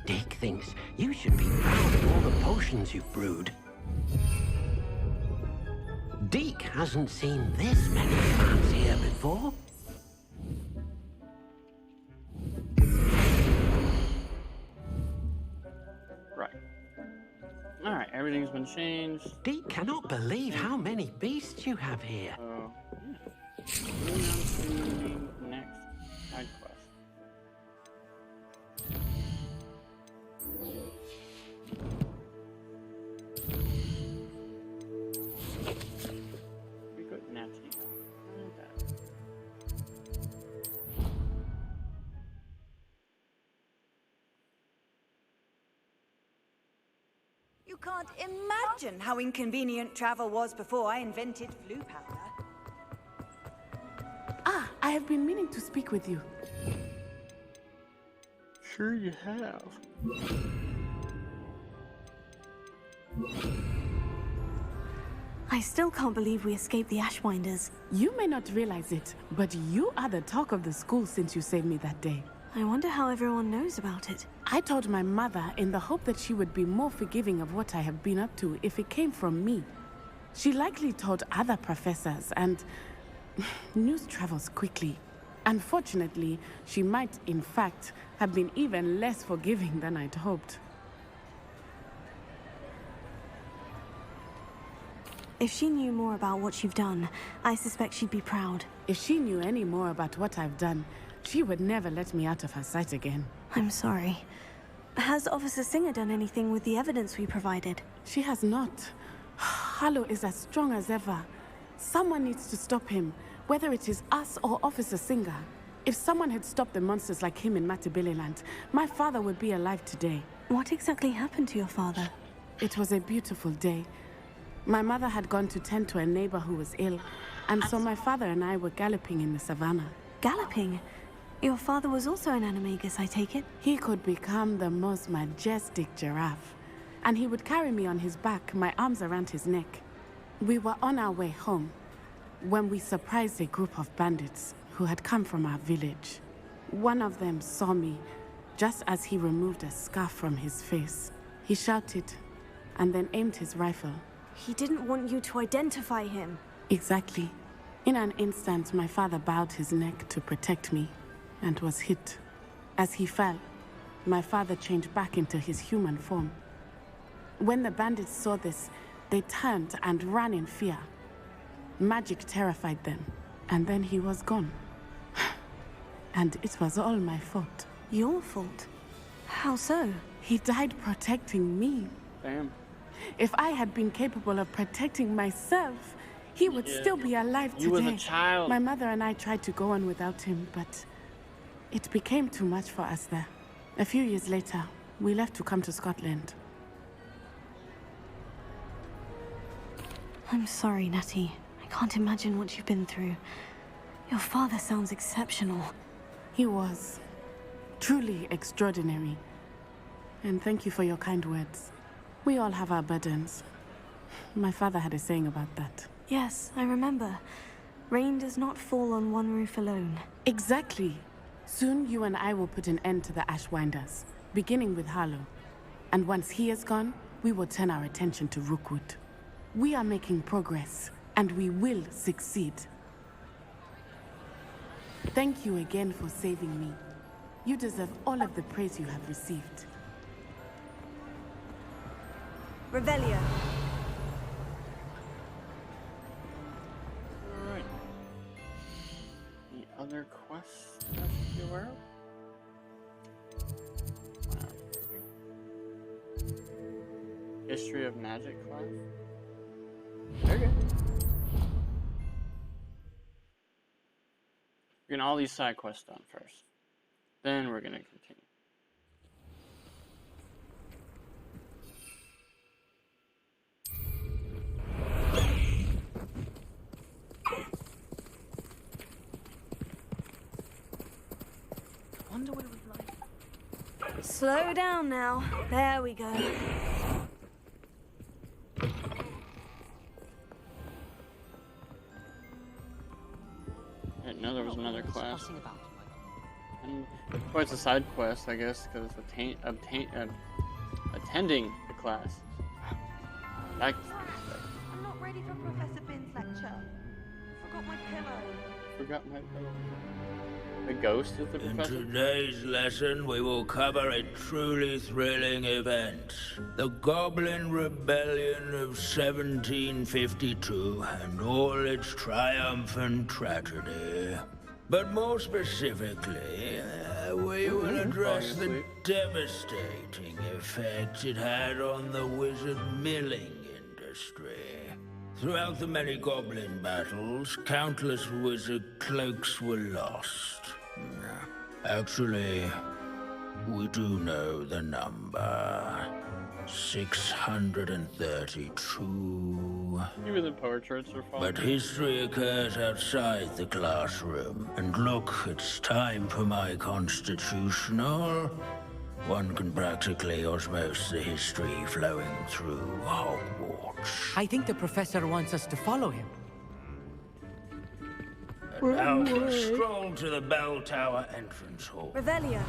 B: Dick thinks you should be proud of all the potions you've brewed. Deke hasn't seen this many fans here before.
A: Right. Alright, everything's been changed.
B: Deke cannot believe how many beasts you have here.
A: So, yeah. Moving on to the next side quest. We got Natty.
M: You can't imagine how inconvenient travel was before I invented flu powder.
N: Ah, I have been meaning to speak with you.
A: Sure you have.
C: I still can't believe we escaped the Ashwinders.
N: You may not realize it, but you are the talk of the school since you saved me that day.
C: I wonder how everyone knows about it.
N: I told my mother in the hope that she would be more forgiving of what I have been up to if it came from me. She likely told other professors, and news travels quickly. Unfortunately, she might, in fact, have been even less forgiving than I'd hoped.
C: If she knew more about what you've done, I suspect she'd be proud.
N: If she knew any more about what I've done, she would never let me out of her sight again.
C: I'm sorry. Has Officer Singer done anything with the evidence we provided?
N: She has not. Harlow is as strong as ever. Someone needs to stop him, whether it is us or Officer Singer. If someone had stopped the monsters like him in Matabeleland, my father would be alive today.
C: What exactly happened to your father?
N: It was a beautiful day. My mother had gone to tend to a neighbor who was ill, and so my father and I were galloping in the savannah.
C: Galloping? Your father was also an animagus, I take it?
N: He could become the most majestic giraffe, and he would carry me on his back, my arms around his neck. We were on our way home when we surprised a group of bandits who had come from our village. One of them saw me just as he removed a scarf from his face. He shouted and then aimed his rifle.
C: He didn't want you to identify him.
N: Exactly. In an instant, my father bowed his neck to protect me and was hit. As he fell, my father changed back into his human form. When the bandits saw this, they turned and ran in fear. Magic terrified them, and then he was gone. And it was all my fault.
C: Your fault? How so?
N: He died protecting me.
A: Damn.
N: If I had been capable of protecting myself, he would still be alive today.
A: You was a child.
N: My mother and I tried to go on without him, but it became too much for us there. A few years later, we left to come to Scotland.
C: I'm sorry, Natty. I can't imagine what you've been through. Your father sounds exceptional.
N: He was. Truly extraordinary. And thank you for your kind words. We all have our burdens. My father had a saying about that.
C: Yes, I remember. Rain does not fall on one roof alone.
N: Exactly. Soon you and I will put an end to the Ashwinders, beginning with Harlow. And once he is gone, we will turn our attention to Rookwood. We are making progress, and we will succeed. Thank you again for saving me. You deserve all of the praise you have received.
M: Revelio.
A: Alright. The other quests that I should be aware of? History of Magic class? Okay. We're getting all these side quests done first. Then we're gonna continue.
K: Wonder what it was like.
C: Slow down now. There we go.
A: I didn't know there was another class. And well, it's a side quest, I guess, because it's attending the class. That's
D: I'm not ready for Professor Bin's lecture. Forgot my pillow.
A: forgot my. The ghost is the professor.
O: In today's lesson, we will cover a truly thrilling event. The Goblin Rebellion of 1752 and all its triumphant tragedy. But more specifically, we will address the devastating effect it had on the wizard milling industry. Throughout the many goblin battles, countless wizard cloaks were lost. Actually, we do know the number. 632.
A: Even the portraits are falling.
O: But history occurs outside the classroom. And look, it's time for my constitutional. One can practically osmose the history flowing through Hogwarts.
H: I think the professor wants us to follow him.
O: Now, stroll to the bell tower entrance hall.
C: Revelio.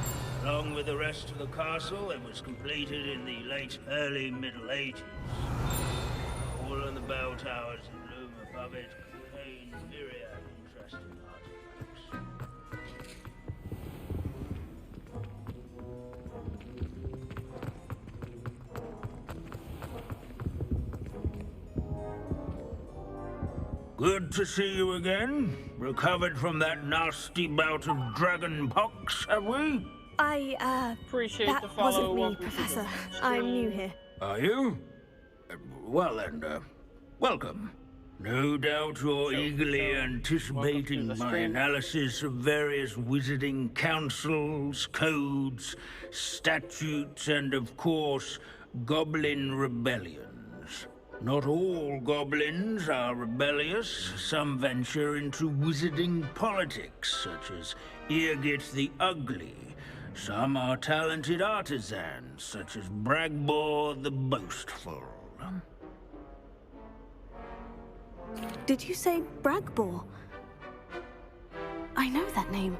O: Along with the rest of the castle, it was completed in the early Middle Ages. All of the bell towers that loom above it contain myriad interesting artifacts. Good to see you again. Recovered from that nasty bout of dragon pox, have we?
A: Appreciate
C: that
A: the follow.
C: wasn't me, Professor. I'm new here.
O: Are you? Well then, welcome. No doubt you're eagerly anticipating my analysis of various wizarding councils, codes, statutes, and of course, goblin rebellions. Not all goblins are rebellious. Some venture into wizarding politics, such as Eargit the Ugly. Some are talented artisans, such as Bragbor the Boastful.
C: Did you say Bragbor? I know that name.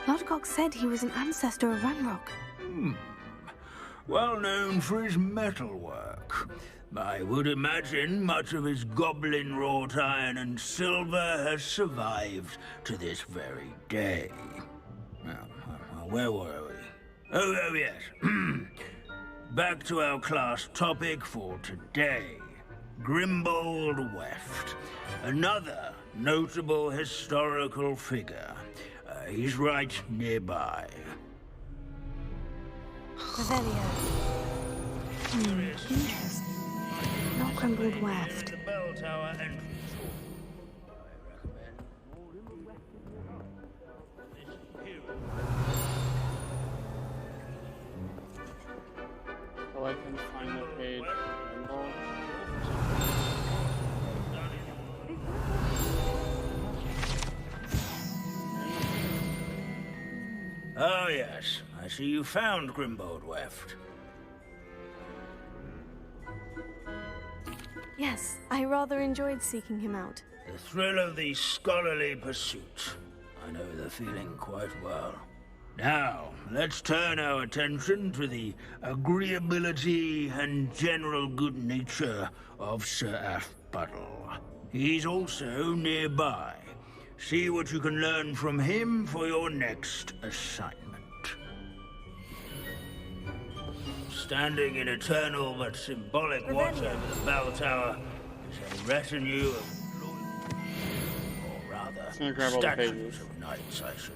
C: Lodgok said he was an ancestor of Ranrock.
O: Well known for his metalwork. I would imagine much of his goblin wrought iron and silver has survived to this very day. Now, where were we? Oh yes. Back to our class topic for today. Grimbold Weft. Another notable historical figure. He's right nearby.
C: Revelio. Interesting. Not Grimbold Weft.
O: The bell tower entrance.
A: Well, I can find the page.
O: Oh yes, I see you found Grimbold Weft.
C: Yes, I rather enjoyed seeking him out.
O: The thrill of the scholarly pursuit. I know the feeling quite well. Now, let's turn our attention to the agreeability and general good nature of Sir Athbuddle. He's also nearby. See what you can learn from him for your next assignment. Standing in eternal but symbolic watch over the bell tower is a retinue of or rather, statues of knights, I should.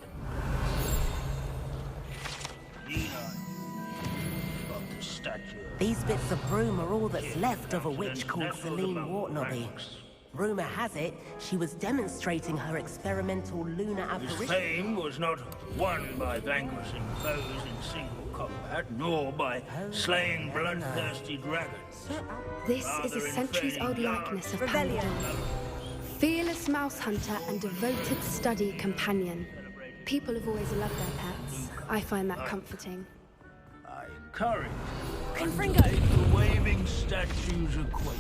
H: These bits of broom are all that's left of a witch called Celine Wartnobby. Rumor has it, she was demonstrating her experimental lunar apparition.
O: His fame was not won by vanquishing foes in single combat, nor by slaying bloodthirsty dragons.
P: This is a centuries-old likeness of Paladin. Fearless mouse hunter and devoted study companion. People have always loved their pets. I find that comforting.
O: I encourage
P: Confringo!
O: the waving statues acquaint.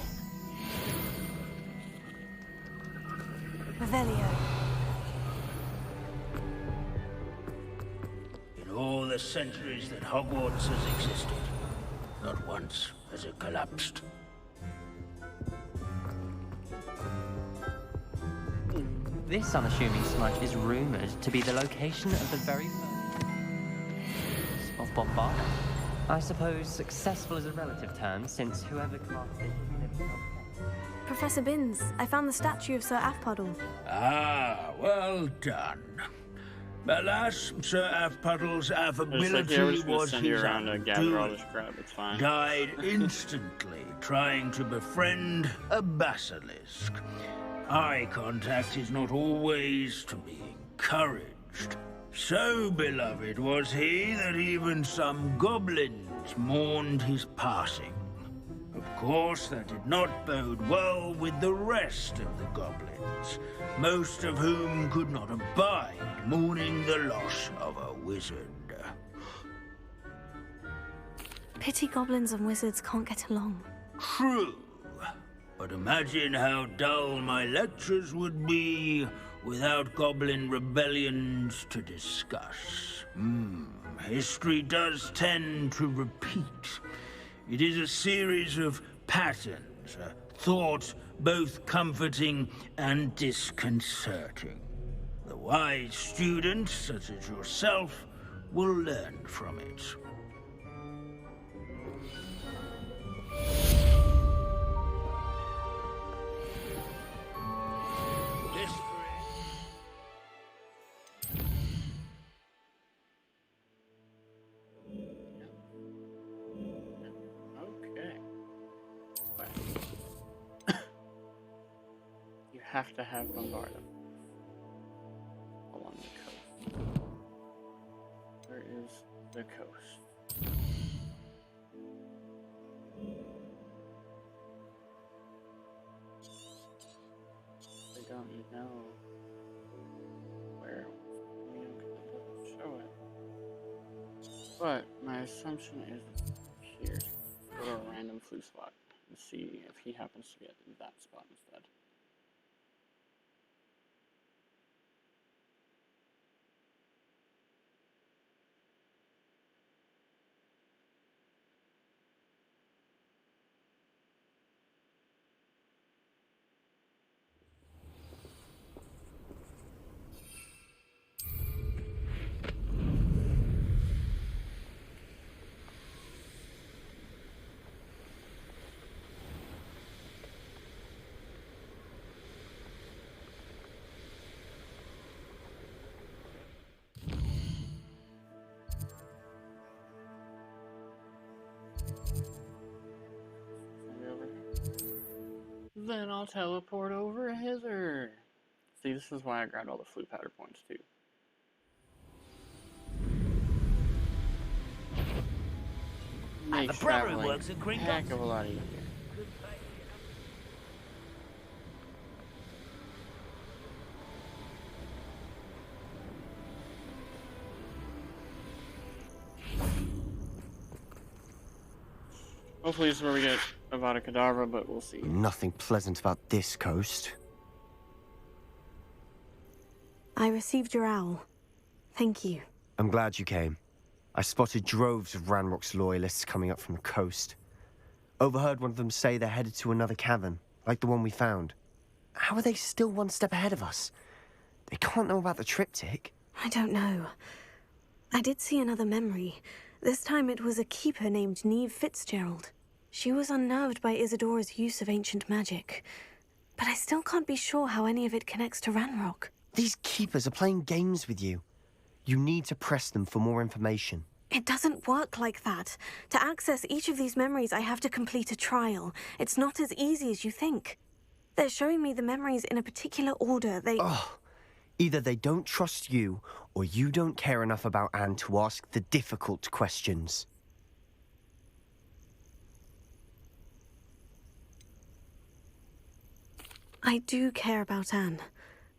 C: Revelio.
O: the centuries that Hogwarts has existed. Not once has it collapsed.
Q: This unassuming smudge is rumored to be the location of the very of Bombard. I suppose successful is a relative term, since whoever crafted it never felt.
C: Professor Binns, I found the statue of Sir Afpuddle.
O: Ah, well done. Alas, Sir Afpuddle's affability was his undoing. Died instantly trying to befriend a basilisk. Eye contact is not always to be encouraged. So beloved was he that even some goblins mourned his passing. Of course, that did not bode well with the rest of the goblins, most of whom could not abide mourning the loss of a wizard.
C: Pity goblins and wizards can't get along.
O: True. But imagine how dull my lectures would be without goblin rebellions to discuss. History does tend to repeat. It is a series of patterns, a thought both comforting and disconcerting. The wise student, such as yourself, will learn from it.
A: Have to have Bombardum along the coast. Where is the coast? I don't know where. Doesn't show it. But my assumption is here. Go to a random flu spot and see if he happens to get in that spot instead. Then I'll teleport over hither. See, this is why I grabbed all the flute powder points too. Makes traveling a heck of a lot easier. Hopefully this is where we get Avada Kedavra, but we'll see.
E: Nothing pleasant about this coast.
C: I received your owl. Thank you.
E: I'm glad you came. I spotted droves of Ranrock's loyalists coming up from the coast. Overheard one of them say they're headed to another cavern, like the one we found. How are they still one step ahead of us? They can't know about the triptych.
C: I don't know. I did see another memory. This time it was a keeper named Neve Fitzgerald. She was unnerved by Isadora's use of ancient magic. But I still can't be sure how any of it connects to Ranrock.
E: These keepers are playing games with you. You need to press them for more information.
C: It doesn't work like that. To access each of these memories, I have to complete a trial. It's not as easy as you think. They're showing me the memories in a particular order.
E: Either they don't trust you, or you don't care enough about Anne to ask the difficult questions.
C: I do care about Anne,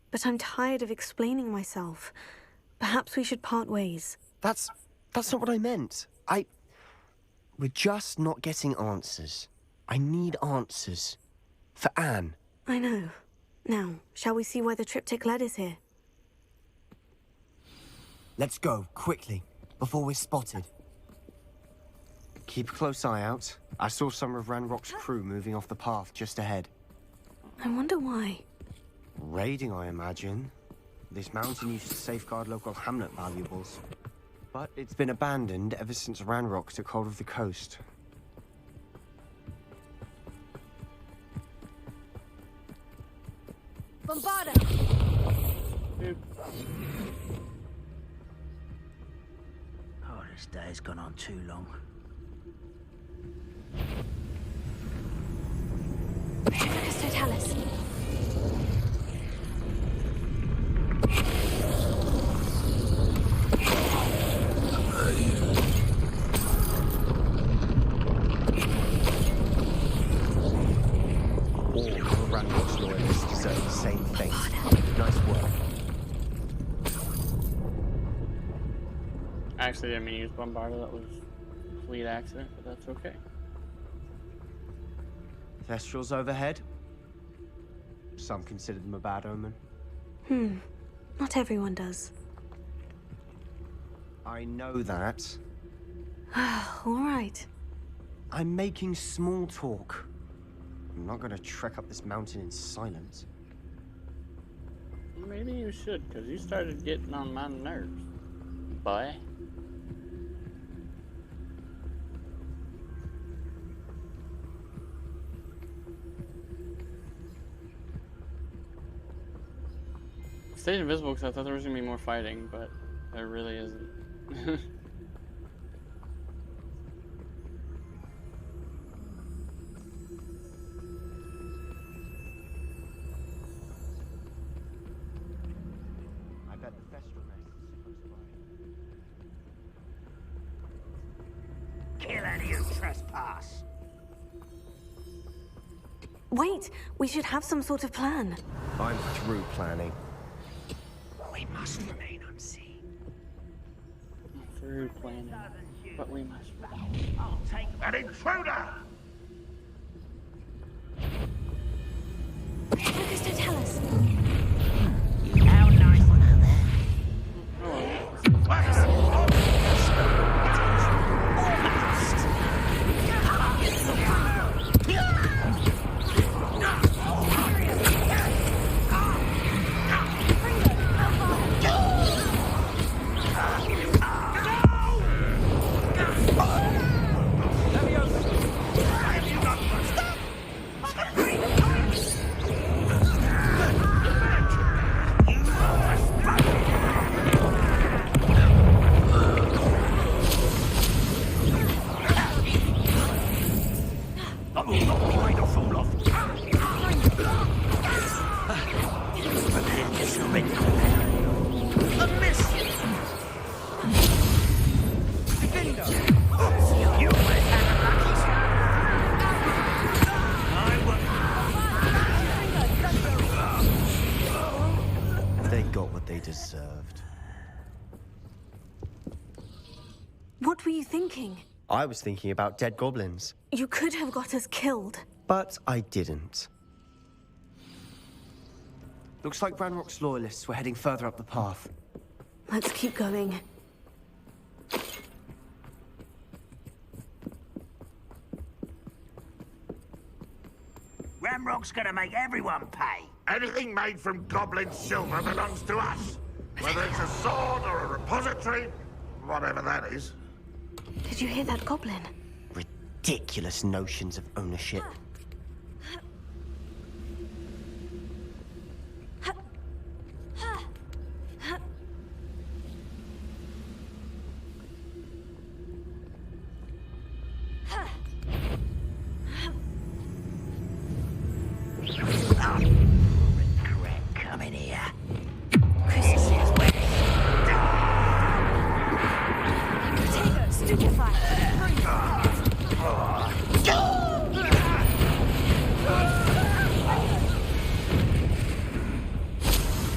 C: but I'm tired of explaining myself. Perhaps we should part ways.
E: That's not what I meant. We're just not getting answers. I need answers. For Anne.
C: I know. Now, shall we see why the triptych led us here?
E: Let's go, quickly. before we're spotted. Keep a close eye out. I saw some of Ranrock's crew moving off the path just ahead.
C: I wonder why.
E: Raiding, I imagine. This mountain used to safeguard local hamlet valuables. But it's been abandoned ever since Ranrock took hold of the coast.
J: Bombarda!
I: Oh, this day's gone on too long.
J: Petrificus Totalis.
E: All of Ranrock's loyalists deserve the same fate. Nice work.
A: Actually, I didn't mean to use Bombarda. That was a complete accident, but that's okay.
E: Thestrals overhead. Some consider them a bad omen.
C: Not everyone does.
E: I know that.
C: All right.
E: I'm making small talk. I'm not gonna trek up this mountain in silence.
A: Maybe you should, because you started getting on my nerves, boy. Stayed invisible because I thought there was going to be more fighting, but there really isn't.
E: I bet the Thestral nest is close by.
I: Kill any who trespass.
C: Wait, we should have some sort of plan.
E: I'm through planning.
I: We must remain unseen.
A: Through planning, but we must.
I: I'll take
G: An intruder!
J: Petrificus Totalis.
I: How nice one out there.
E: They got what they deserved.
C: What were you thinking?
E: I was thinking about dead goblins.
C: You could have got us killed.
E: But I didn't. Looks like Ranrock's loyalists were heading further up the path.
C: Let's keep going.
I: Ranrock's gonna make everyone pay.
G: Anything made from goblin silver belongs to us. Whether it's a sword or a repository, whatever that is.
C: Did you hear that goblin?
E: Ridiculous notions of ownership.
I: Regret coming here. This is where
J: Potato, stupefy.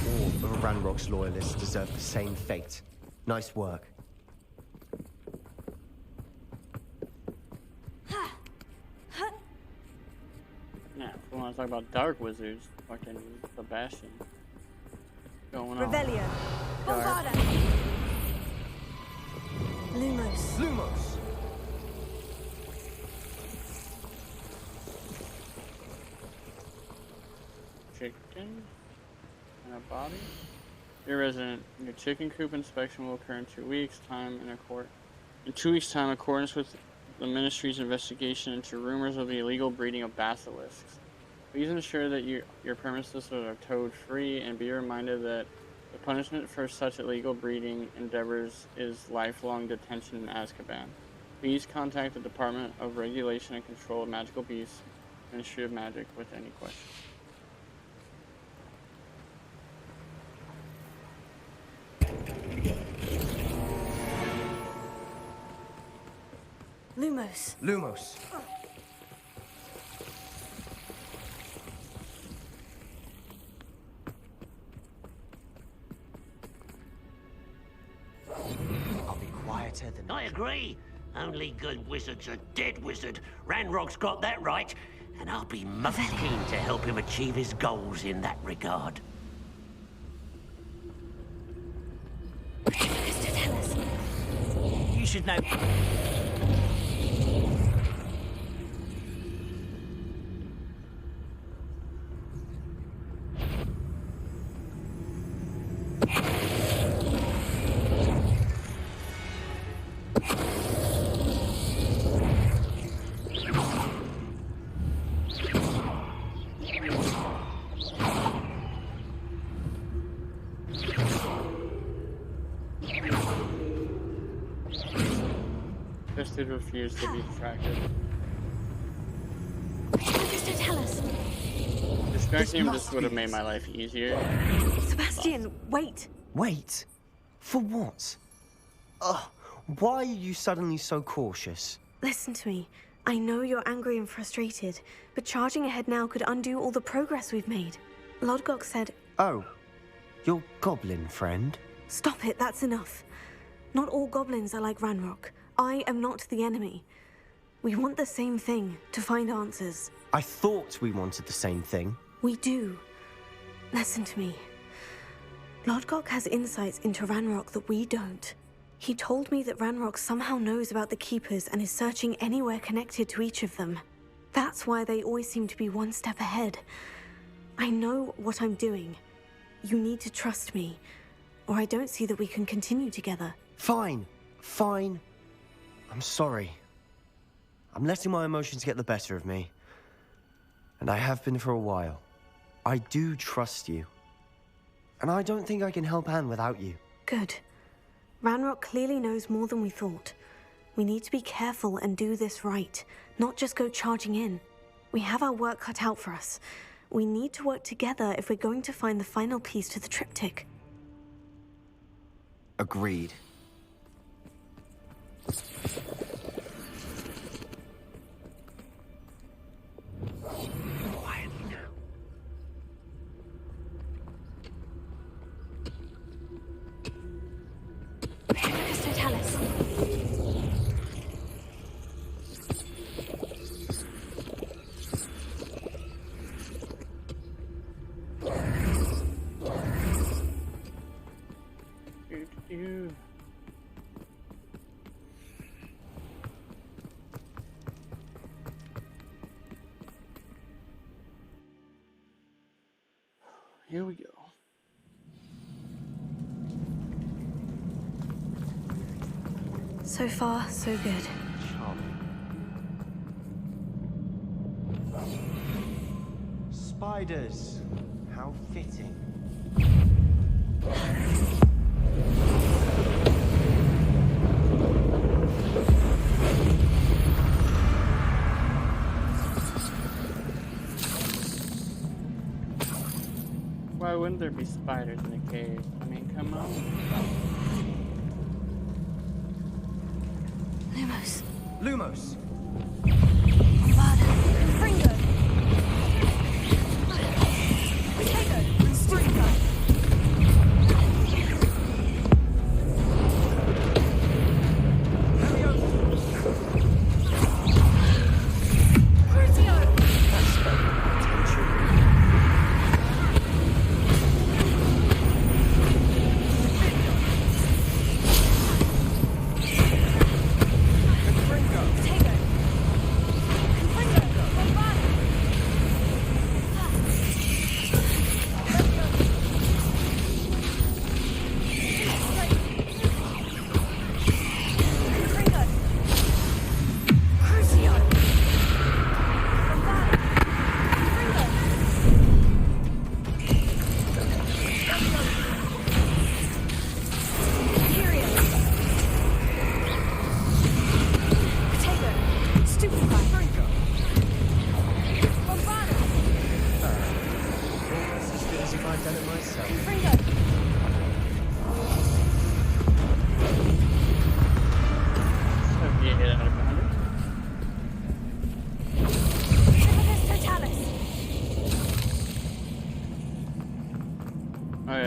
E: All of Ranrock's loyalists deserve the same fate. Nice work.
A: Yeah, if we want to talk about dark wizards, fucking Sebastian. Going on.
J: Revelio.
A: Dark.
J: Bombarda.
C: Lumos.
E: Lumos!
A: Chicken and a body. Your resident, your chicken coop inspection will occur in 2 weeks' time in 2 weeks' time, in accordance with the ministry's investigation into rumors of the illegal breeding of basilisks. Please ensure that your premises are toad free, and be reminded that the punishment for such illegal breeding endeavors is lifelong detention in Azkaban. Please contact the Department of Regulation and Control of Magical Beasts, Ministry of Magic, with any questions.
C: Lumos.
E: Lumos.
B: I'll be quieter than... I agree. Only good wizard's a dead wizard. Ranrock's got that right. And I'll be most keen to help him achieve his goals in that regard.
C: Mr. Tell us.
I: You should know.
A: Just to refuse to be distracted.
C: Mr. Tell us.
A: Distracting him just would have made my life easier.
C: Sebastian, wait.
E: Wait? For what? Ugh, why are you suddenly so cautious?
C: Listen to me. I know you're angry and frustrated, but charging ahead now could undo all the progress we've made. Lodgok said...
E: Oh, your goblin friend?
C: Stop it, that's enough. Not all goblins are like Ranrock. I am not the enemy. We want the same thing, to find answers.
E: I thought we wanted the same thing.
C: We do. Listen to me. Lodgok has insights into Ranrock that we don't. He told me that Ranrock somehow knows about the Keepers and is searching anywhere connected to each of them. That's why they always seem to be one step ahead. I know what I'm doing. You need to trust me, or I don't see that we can continue together.
E: Fine. Fine. I'm sorry. I'm letting my emotions get the better of me. And I have been for a while. I do trust you. And I don't think I can help Anne without you.
C: Good. Ranrock clearly knows more than we thought. We need to be careful and do this right, not just go charging in. We have our work cut out for us. We need to work together if we're going to find the final piece to the triptych.
E: Agreed.
B: Quietly now.
C: Mr. Tell us.
A: Here we go.
C: So far, so good.
E: Spiders. How fitting.
A: Why wouldn't there be spiders in a cave? I mean, come on.
C: Lumos.
E: Lumos.
C: Fringo. Potato. Sprinkler.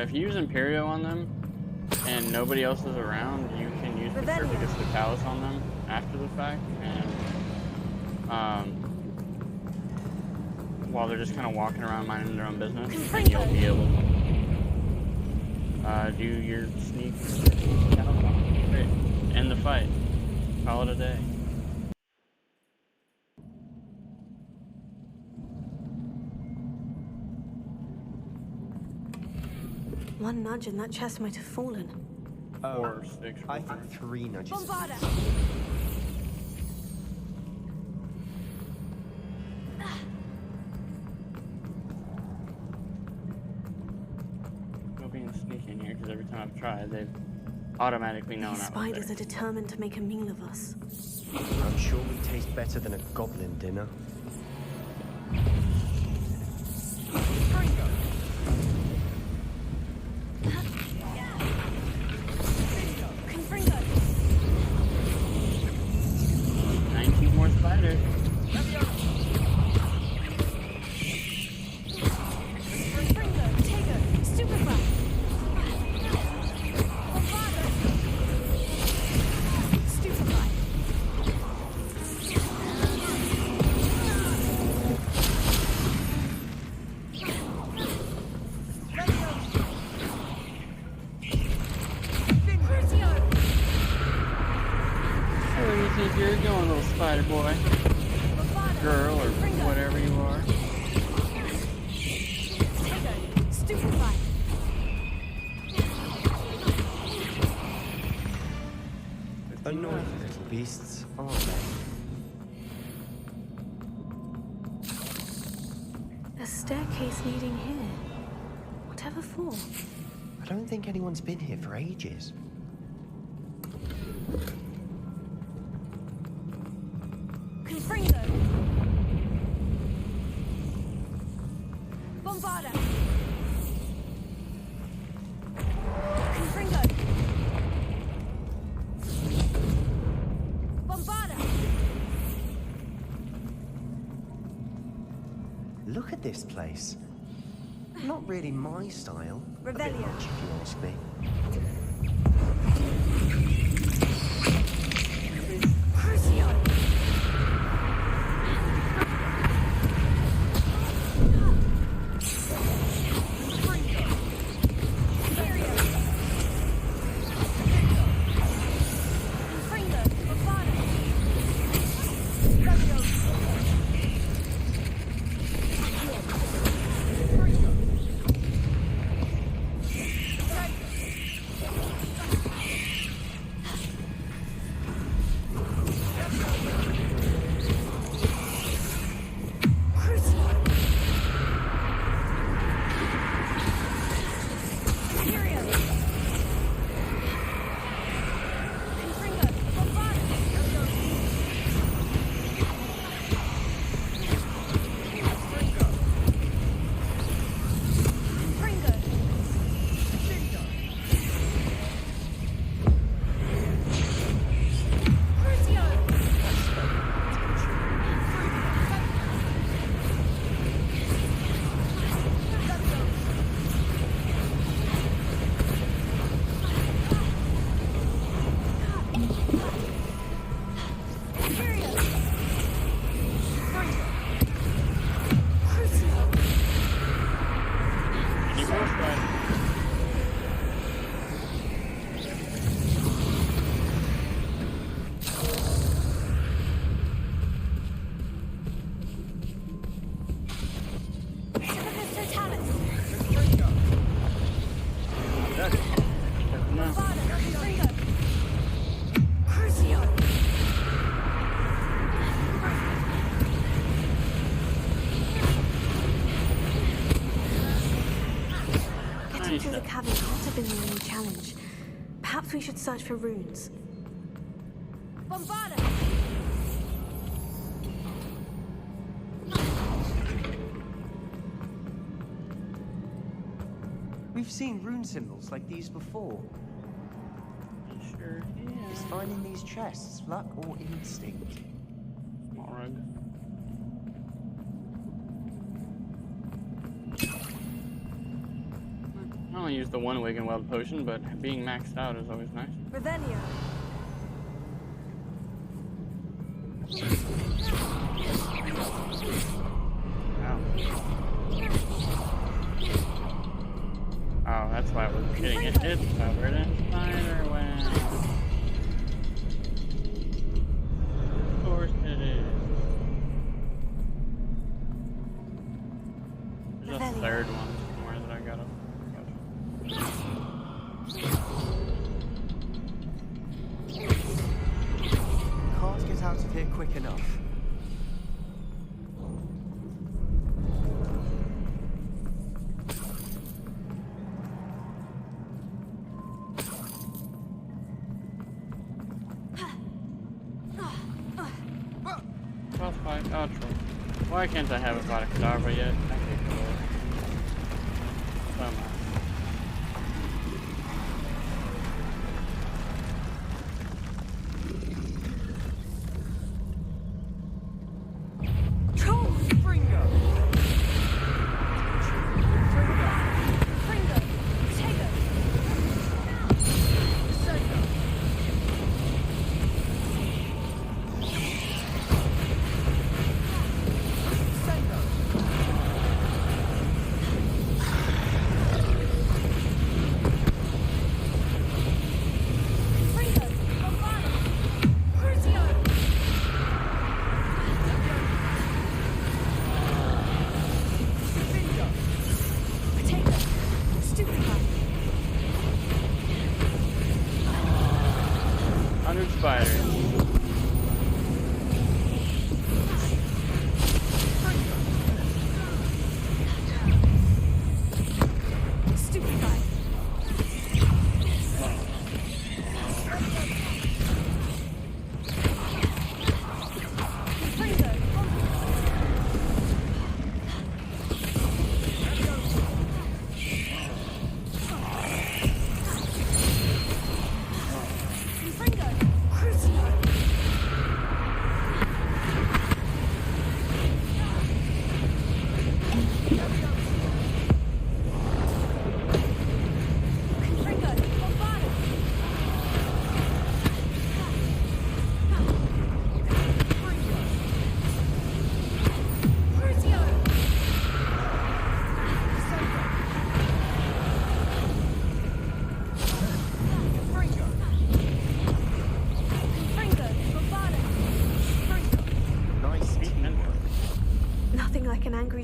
A: if you use Imperio on them and nobody else is around, you can use the Certicus Vitalis on them after the fact, and while they're just kind of walking around minding their own business, and you'll be able to do your sneak. Great. End the fight. Call it a day.
C: One nudge and that chest might have fallen.
A: Or 6.
E: I think 3 nudges.
J: Bombarda!
A: Go being sneaky in here, because every time I've tried, they've automatically known I was
C: Spiders
A: there.
C: are determined to make a meal of us.
E: I'm sure we taste better than a goblin dinner.
J: Confringo!
A: 19 more spiders.
J: Confringo! Tego! Stupefy! Bombarda! Stupefy!
A: Where do you think you're going, little spider boy? Girl, or whatever you are.
J: Tego! Stupefy!
E: Annoying little beasts, aren't they?
C: A staircase leading here. Whatever for?
E: I don't think anyone's been here for ages.
J: Confringo! Bombarda! Confringo! Bombarda!
E: Look at this place. Not really my style. A bit
M: Revelio.
E: much, if you ask me.
J: Crucio!
C: Getting through the cavern can't have been the only challenge. Perhaps we should search for runes.
J: Bombarda!
E: We've seen rune symbols like these before.
A: Sure, yeah.
E: Is finding these chests luck or instinct?
A: Small rug. I only use the one Wig and Weld potion, but being maxed out is always nice.
M: Revelio.
A: Oh, that's why it was getting it. It's covered in spider web. Of course it is. There's a third one somewhere that I gotta.
E: Can't get out of here quick enough.
A: Boss fight, oh, true. Why can't I have a Vada Kedavra yet? I hate the Lord. So much.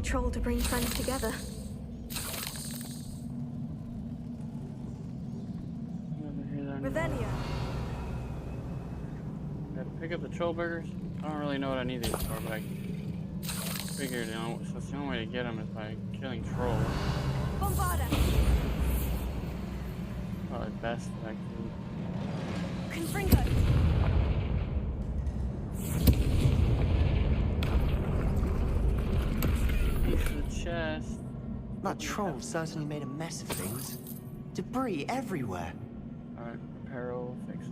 C: Troll to bring friends together.
M: Revelio.
A: Gotta pick up the troll burgers. I don't really know what I need these for, but I figured, you know, so the only way to get them is by killing trolls.
M: Bombarda.
A: Probably best that I can.
M: Confringo.
A: Chest.
E: That troll certainly made a mess of things. Debris everywhere.
A: Alright, reparo, fix.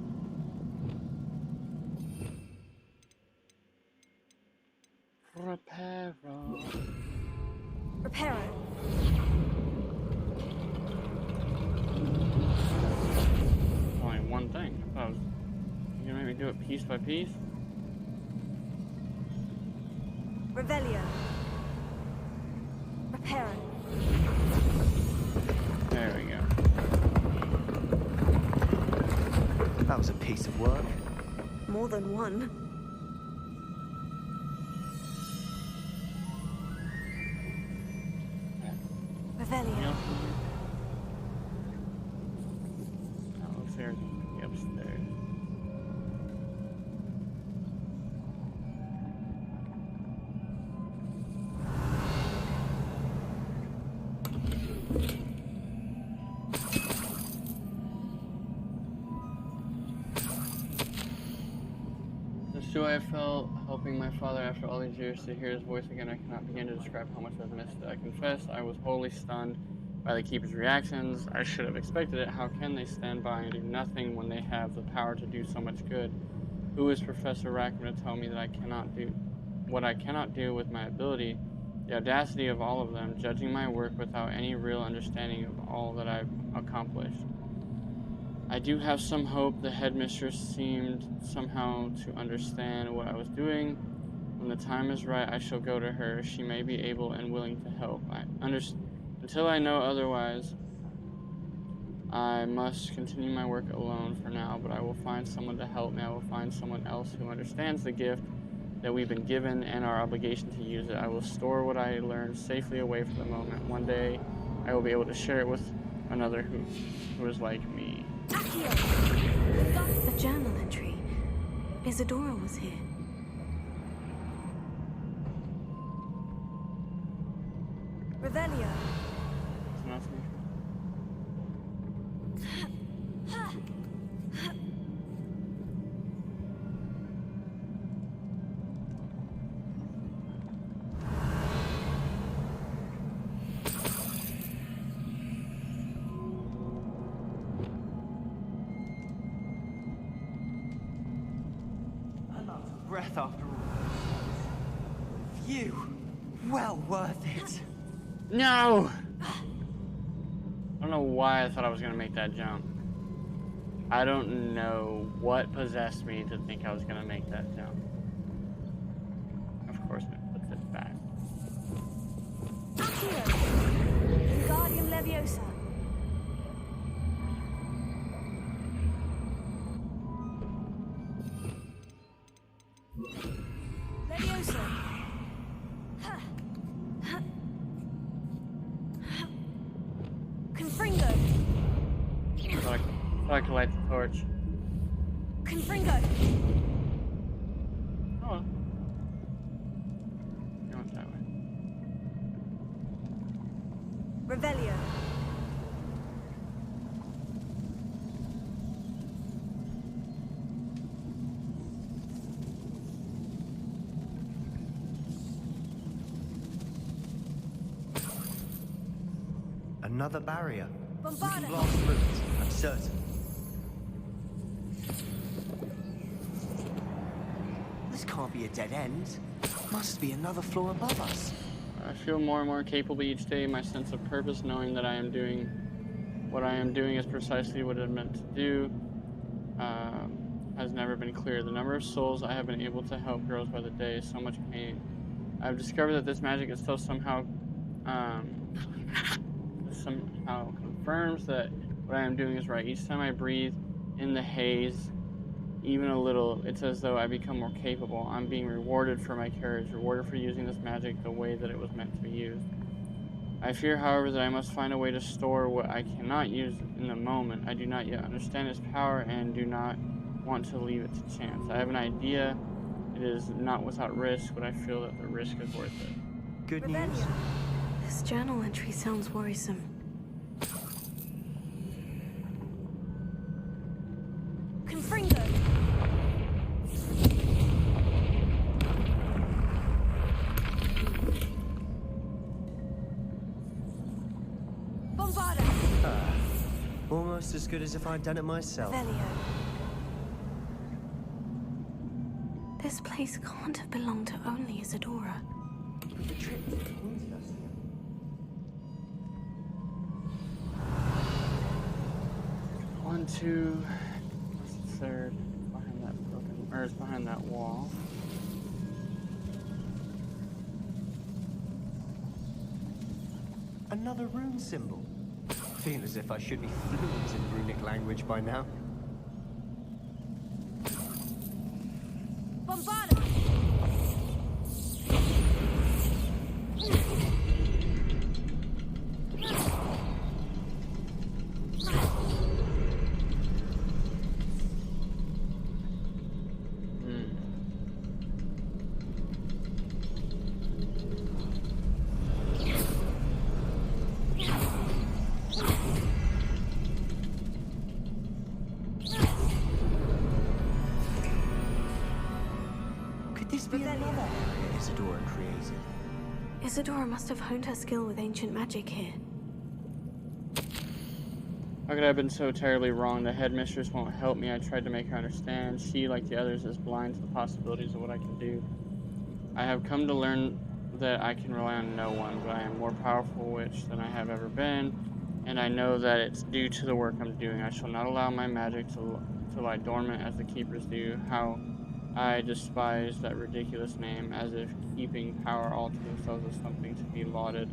A: Reparo.
M: Reparo.
A: Only one thing. I thought I was. You gonna maybe do it piece by piece?
M: Revelio. Reparo.
A: There we go.
E: That was a piece of work.
C: More than one.
M: Revelio.
A: That looks like everything upstairs. The joy I felt helping my father after all these years to hear his voice again, I cannot begin to describe how much I've missed it. I confess I was wholly stunned by the Keeper's reactions. I should have expected it. How can they stand by and do nothing when they have the power to do so much good? Who is Professor Rackham to tell me that I cannot do what I cannot do with my ability The audacity of all of them, judging my work without any real understanding of all that I've accomplished. I do have some hope. The headmistress seemed somehow to understand what I was doing. When the time is right, I shall go to her. She may be able and willing to help. Until I know otherwise, I must continue my work alone for now, but I will find someone to help me. I will find someone else who understands the gift that we've been given and our obligation to use it. I will store what I learned safely away for the moment. One day, I will be able to share it with another who is like me.
C: A journal entry. Isadora was here.
M: Revelio.
E: Breath after all. View. Well worth it.
A: No! I don't know why I thought I was going to make that jump. I don't know what possessed me to think I was going to make that jump. Of course, it puts it back.
M: Wingardium Leviosa. Leviosa. Confringo.
A: Thought I could light the torch.
M: Confringo.
A: Oh well. Go that way.
M: Revelio.
E: Another barrier. We
M: Bombarda.
E: can blast through it, I'm certain. This can't be a dead end. Must be another floor above us.
A: I feel more and more capable each day. My sense of purpose, knowing that what I am doing is precisely what I'm meant to do, has never been clear. The number of souls I have been able to help grows by the day. So much pain. I've discovered that this magic is still somehow confirms that what I am doing is right. Each time I breathe in the haze, even a little, it's as though I become more capable. I'm being rewarded for my courage, rewarded for using this magic the way that it was meant to be used. I fear, however, that I must find a way to store what I cannot use in the moment. I do not yet understand its power and do not want to leave it to chance. I have an idea. It is not without risk, but I feel that the risk is worth it.
E: Good news.
C: This journal entry sounds worrisome.
M: Confringo. Bombarda.
E: Almost as good as if I'd done it myself.
C: Revelio. This place can't have belonged to only Isadora.
E: The trip pointed us here.
A: 1, 2. What's the third? Behind that broken, or it's behind that wall.
E: Another rune symbol. Feel as if I should be fluent in runic language by now.
M: Bombarda.
E: Isadora created.
C: Isadora must have honed her skill with ancient magic here.
A: How could I have been so terribly wrong? The headmistress won't help me. I tried to make her understand. She, like the others, is blind to the possibilities of what I can do. I have come to learn that I can rely on no one, but I am more powerful witch than I have ever been, and I know that it's due to the work I'm doing. I shall not allow my magic to lie dormant as the keepers do. How I despise that ridiculous name, as if keeping power all to themselves is something to be lauded.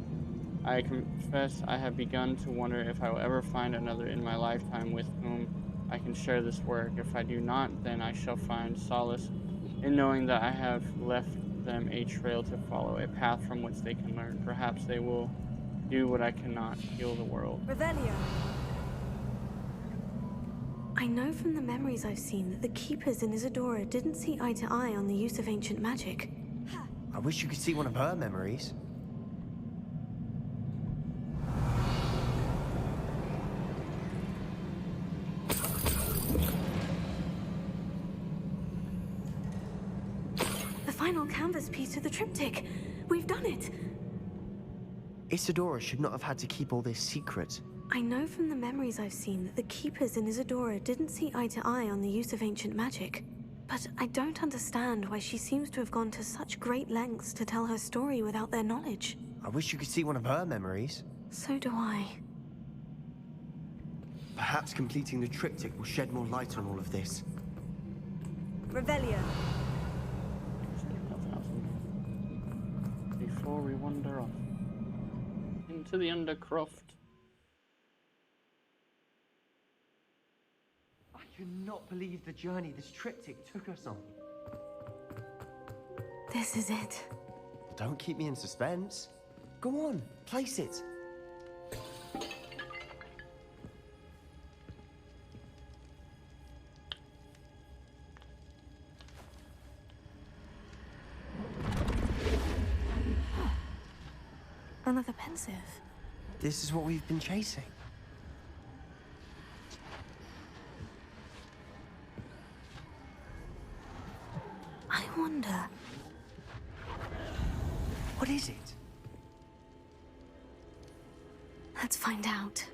A: I confess I have begun to wonder if I will ever find another in my lifetime with whom I can share this work. If I do not, then I shall find solace in knowing that I have left them a trail to follow, a path from which they can learn. Perhaps they will do what I cannot, heal the world.
M: Revelio.
C: I know from the memories I've seen that the Keepers in Isadora didn't see eye to eye on the use of ancient magic.
E: I wish you could see one of her memories.
C: The final canvas piece to the triptych. We've done it.
E: Isadora should not have had to keep all this secret.
C: I know from the memories I've seen that the Keepers in Isadora didn't see eye to eye on the use of ancient magic. But I don't understand why she seems to have gone to such great lengths to tell her story without their knowledge.
E: I wish you could see one of her memories.
C: So do I.
E: Perhaps completing the triptych will shed more light on all of this.
M: Revelio.
A: Before we wander off into the Undercroft.
Q: I cannot believe the journey this triptych took us on.
C: This is it.
E: Don't keep me in suspense. Go on, place it.
C: Another pensive.
E: This is what we've been chasing.
C: I wonder.
E: What is it?
C: Let's find out.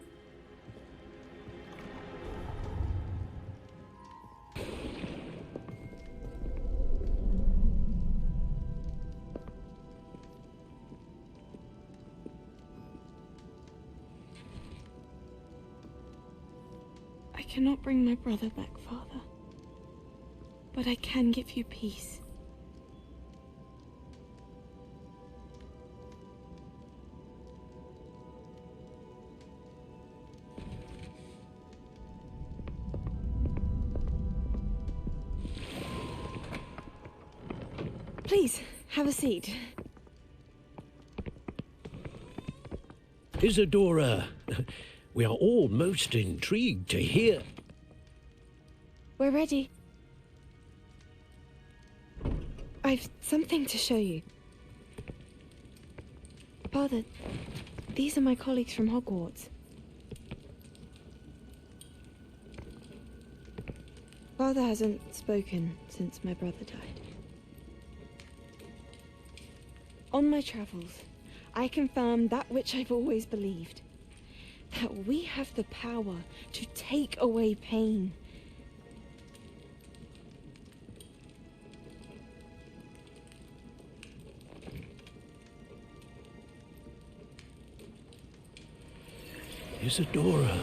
D: I cannot bring my brother back, Father. But I can give you peace. Please, have a seat.
R: Isadora, we are all most intrigued to hear.
D: We're ready. I've something to show you. Father, these are my colleagues from Hogwarts. Father hasn't spoken since my brother died. On my travels, I confirmed that which I've always believed. That we have the power to take away pain.
R: Isadora.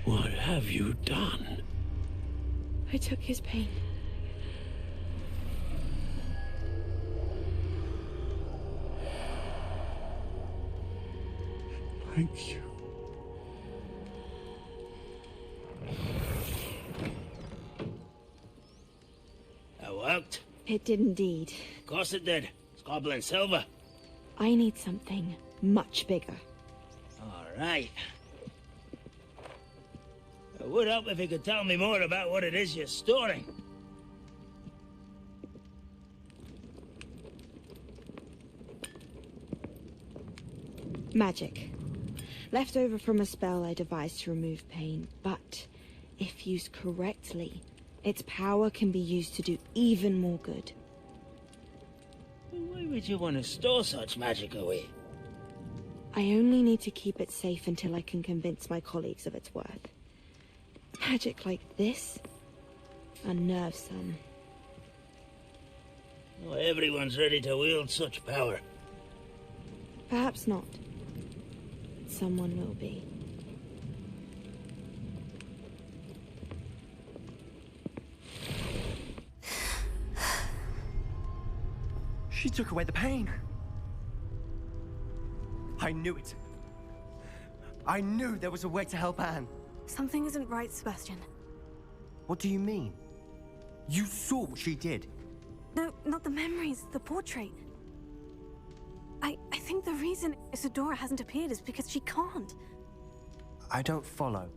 R: What have you done?
D: I took his pain.
R: Thank you.
O: That worked?
D: It did indeed.
O: Of course it did. It's goblin silver.
D: I need something much bigger.
O: All right. It would help if you could tell me more about what it is you're storing.
D: Magic. Left over from a spell I devised to remove pain, but if used correctly, its power can be used to do even more good.
O: Why would you want to store such magic away?
D: I only need to keep it safe until I can convince my colleagues of its worth. Magic like this unnerves some.
O: Not everyone's ready to wield such power.
D: Perhaps not. Someone will be.
E: She took away the pain. I knew it. I knew there was a way to help Anne.
C: Something isn't right, Sebastian.
E: What do you mean? You saw what she did.
C: No, not the memories, the portrait. I think the reason Isadora hasn't appeared is because she can't.
E: I don't follow.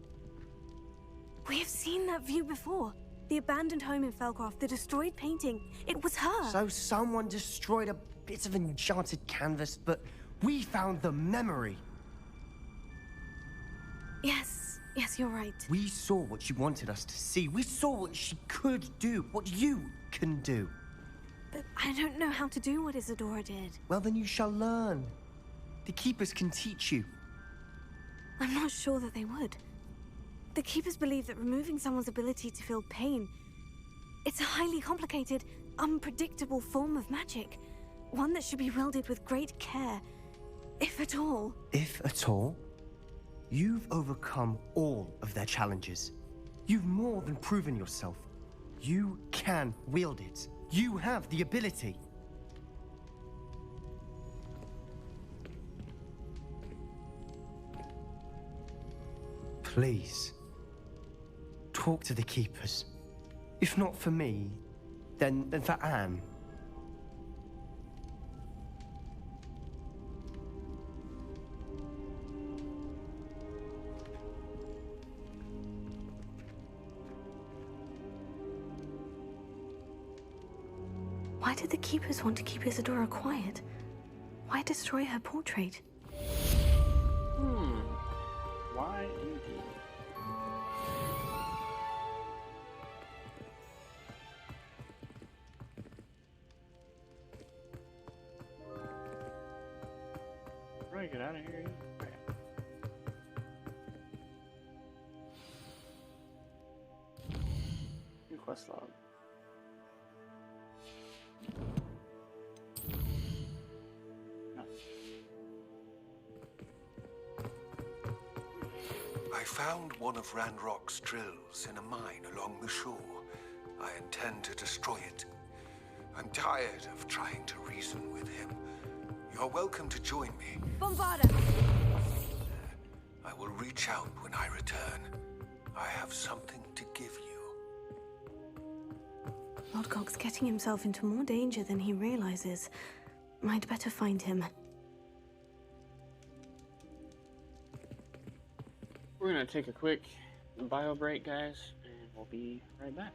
C: We have seen that view before. The abandoned home in Felcroft, the destroyed painting. It was her.
E: So someone destroyed a bit of enchanted canvas, but we found the memory.
C: Yes, you're right.
E: We saw what she wanted us to see. We saw what she could do, what you can do.
C: But I don't know how to do what Isadora did.
E: Well, then you shall learn. The Keepers can teach you.
C: I'm not sure that they would. The Keepers believe that removing someone's ability to feel pain, it's a highly complicated, unpredictable form of magic. One that should be wielded with great care, if at all.
E: If at all? You've overcome all of their challenges. You've more than proven yourself. You can wield it. You have the ability. Please, talk to the Keepers. If not for me, then for Anne.
C: Why did the Keepers want to keep Isadora quiet? Why destroy her portrait?
A: Why indeed? Right, get out of here. Okay. New quest log.
S: I found one of Randrock's drills in a mine along the shore. I intend to destroy it. I'm tired of trying to reason with him. You're welcome to join me.
M: Bombarda!
S: I will reach out when I return. I have something to give you.
C: Lodgok's getting himself into more danger than he realizes. I'd better find him.
A: We're gonna take a quick bio break, guys, and we'll be right back.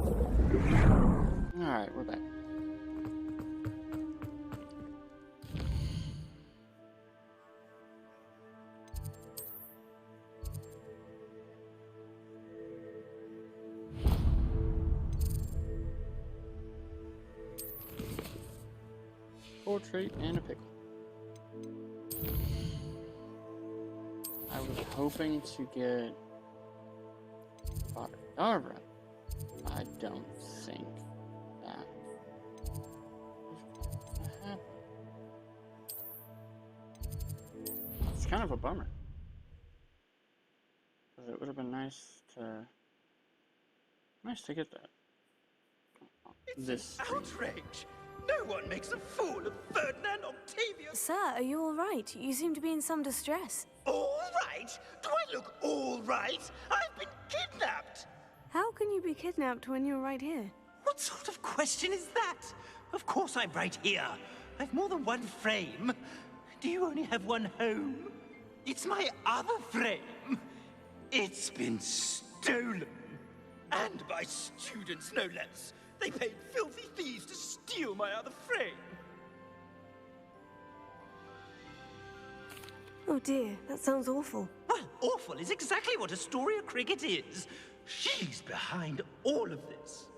A: Alright, we're back. Portrait and a pickle. I was hoping to get Barbara. I don't think that is going to happen. It's kind of a bummer. Because it would have been nice to get that.
I: It's an outrage! No one makes a fool of Ferdinand Octavius!
C: Sir, are you all right? You seem to be in some distress.
I: All right? Do I look all right? I've been kidnapped!
C: How can you be kidnapped when you're right here?
I: What sort of question is that? Of course I'm right here. I've more than one frame. Do you only have one home? It's my other frame. It's been stolen. And by students, no less. They paid filthy thieves to steal my other frame.
C: Oh dear, that sounds awful.
I: Well, awful is exactly what Astoria Cricket is. She's behind all of this.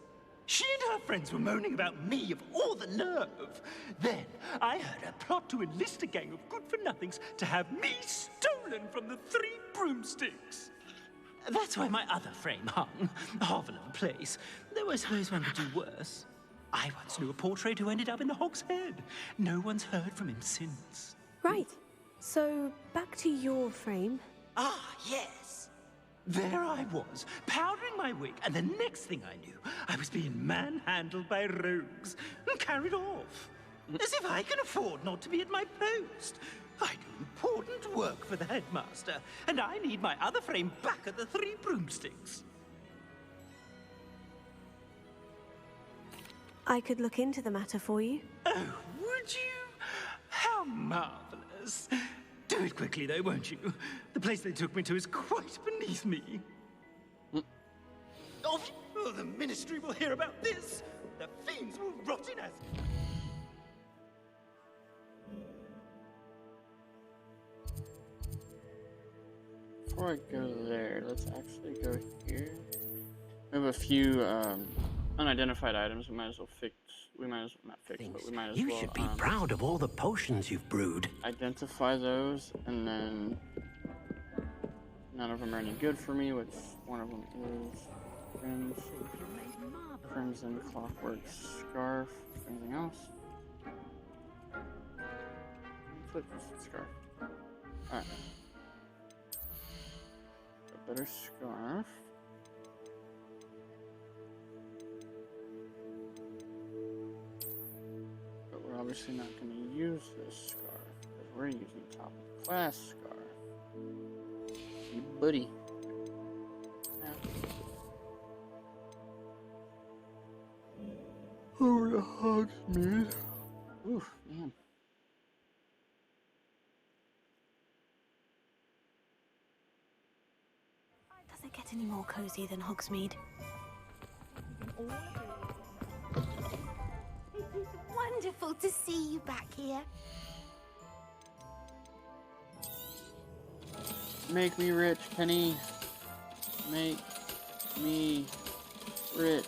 I: She and her friends were moaning about me of all the nerve. Then I heard her plot to enlist a gang of good-for-nothings to have me stolen from the 3 broomsticks. That's where my other frame hung. A hovelin place. Though I suppose one could do worse. I once knew a portrait who ended up in the Hog's Head. No one's heard from him since.
C: Right. So, back to your frame.
I: Ah, yes. There I was, powdering my wig, and the next thing I knew, I was being manhandled by rogues and carried off. As if I can afford not to be at my post. I do important work for the headmaster, and I need my other frame back at the 3 broomsticks.
C: I could look into the matter for you.
I: Oh, would you? How marvelous. Do it quickly, though, won't you? The place they took me to is quite beneath me. Oh, the ministry will hear about this. The fiends will rot in us.
A: Before I go there, let's actually go here. We have a few unidentified items. We might as well fix. We might as well not fix, but we might as well.
B: You should be proud of all the potions you've brewed.
A: Identify those, and then none of them are any good for me. Which one of them is Crimson Clockwork Scarf? Anything else? Flip this scarf. All right. A better scarf. But we're obviously not going to use this scarf because we're using top class scarf. You buddy. Oh, the Hogsmeade. Oof, man.
C: Does it get any more cozy than Hogsmeade?
J: It is wonderful to see you back here.
A: Make me rich, Penny. Make me rich.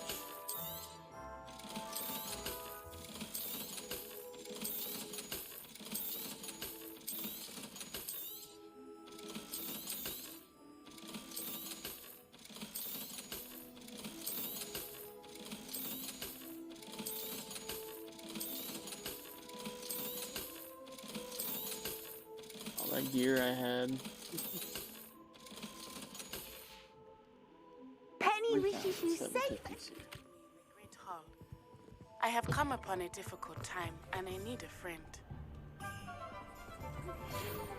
A: All that gear I had.
J: Penny wishes you safe.
N: Great Hall. I have come upon a difficult time, and I need a friend.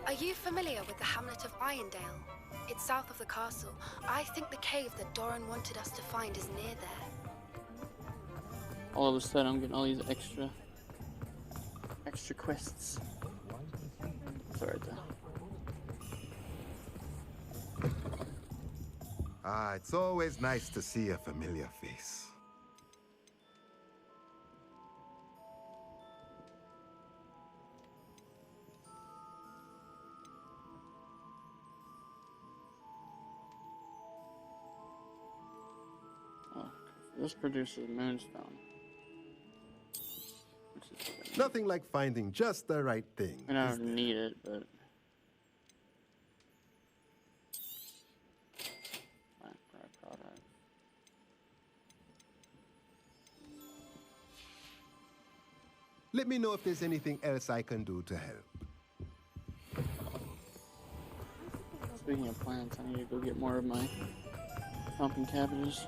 P: Are you familiar with the hamlet of Irondale? It's south of the castle. I think the cave that Doran wanted us to find is near there.
A: All of a sudden, I'm getting all these extra quests. Sorry,
T: it's always nice to see a familiar face.
A: This produces moonstone.
T: Nothing like finding just the right thing.
A: I don't need it, but...
T: Let me know if there's anything else I can do to help.
A: Speaking of plants, I need to go get more of my pumpkin cabbages.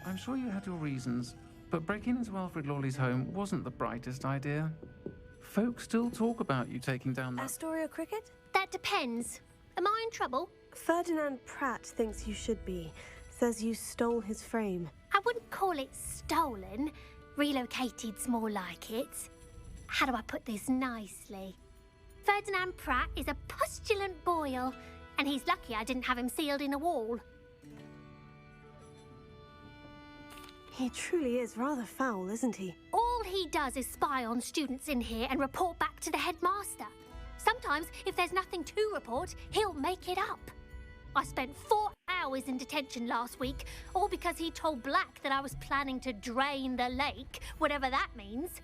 U: I'm sure you had your reasons, but breaking into Alfred Lawley's home wasn't the brightest idea. Folk still talk about you taking down that...
C: Astoria Cricket?
V: That depends. Am I in trouble?
C: Ferdinand Pratt thinks you should be. Says you stole his frame.
V: I wouldn't call it stolen. Relocated's more like it. How do I put this nicely? Ferdinand Pratt is a postulant boil, and he's lucky I didn't have him sealed in a wall.
C: He truly is rather foul, isn't he?
V: All he does is spy on students in here and report back to the headmaster. Sometimes, if there's nothing to report, he'll make it up. I spent 4 hours in detention last week, all because he told Black that I was planning to drain the lake, whatever that means.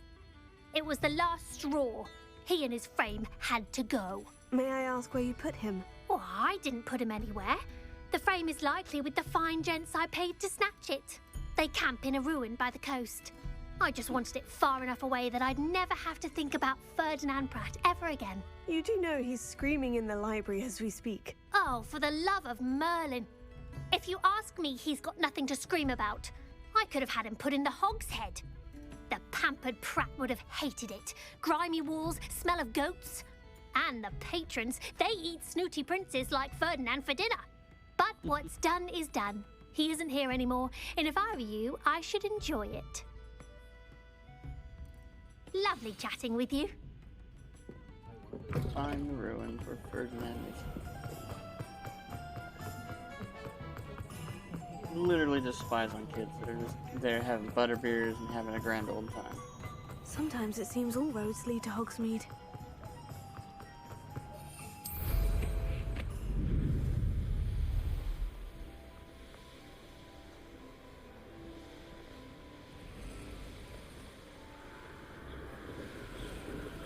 V: It was the last straw. He and his frame had to go.
C: May I ask where you put him?
V: Well, I didn't put him anywhere. The frame is likely with the fine gents I paid to snatch it. They camp in a ruin by the coast. I just wanted it far enough away that I'd never have to think about Ferdinand Pratt ever again.
C: You do know he's screaming in the library as we speak.
V: Oh, for the love of Merlin. If you ask me, he's got nothing to scream about. I could have had him put in the hogshead. The pampered Pratt would have hated it. Grimy walls, smell of goats. And the patrons, they eat snooty princes like Ferdinand for dinner. But what's done is done. He isn't here anymore, and if I were you, I should enjoy it. Lovely chatting with you.
A: Find the ruin for Ferdinand. Literally just spies on kids that are just there having butterbeers and having a grand old time.
C: Sometimes it seems all roads lead to Hogsmeade.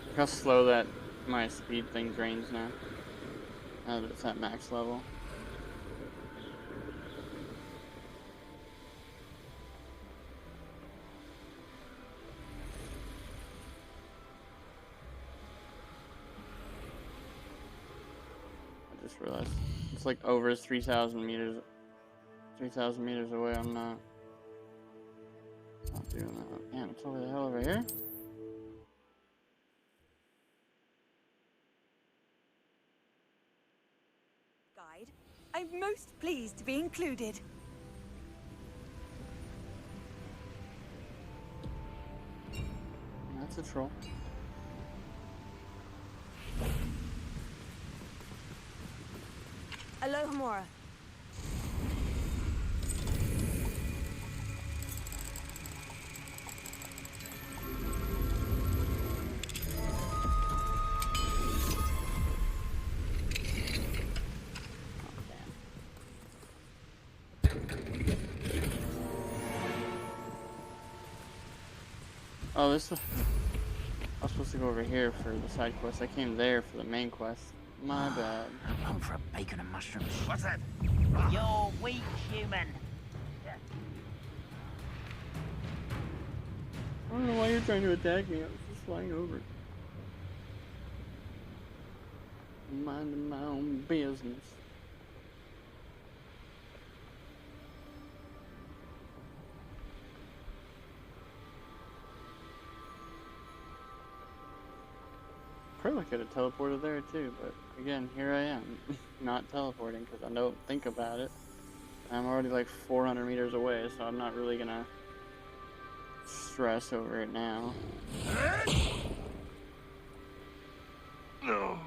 A: Look how slow that my speed thing drains now. Now that it's at max level. I just realized it's like over 3,000 meters. 3,000 meters away. I'm not doing that. Damn, it's over the hell over here.
M: I'm most pleased to be included.
A: That's a troll.
C: Alohomora.
A: Oh, this was... I was supposed to go over here for the side quest. I came there for the main quest. My bad.
I: I'm for a bacon and mushrooms.
G: What's that?
I: You're weak, human.
A: I don't know why you're trying to attack me. I was just flying over. Minding my own business. Probably could have teleported there too, but again, here I am, not teleporting because I don't think about it. I'm already like 400 meters away, so I'm not really gonna stress over it now. No.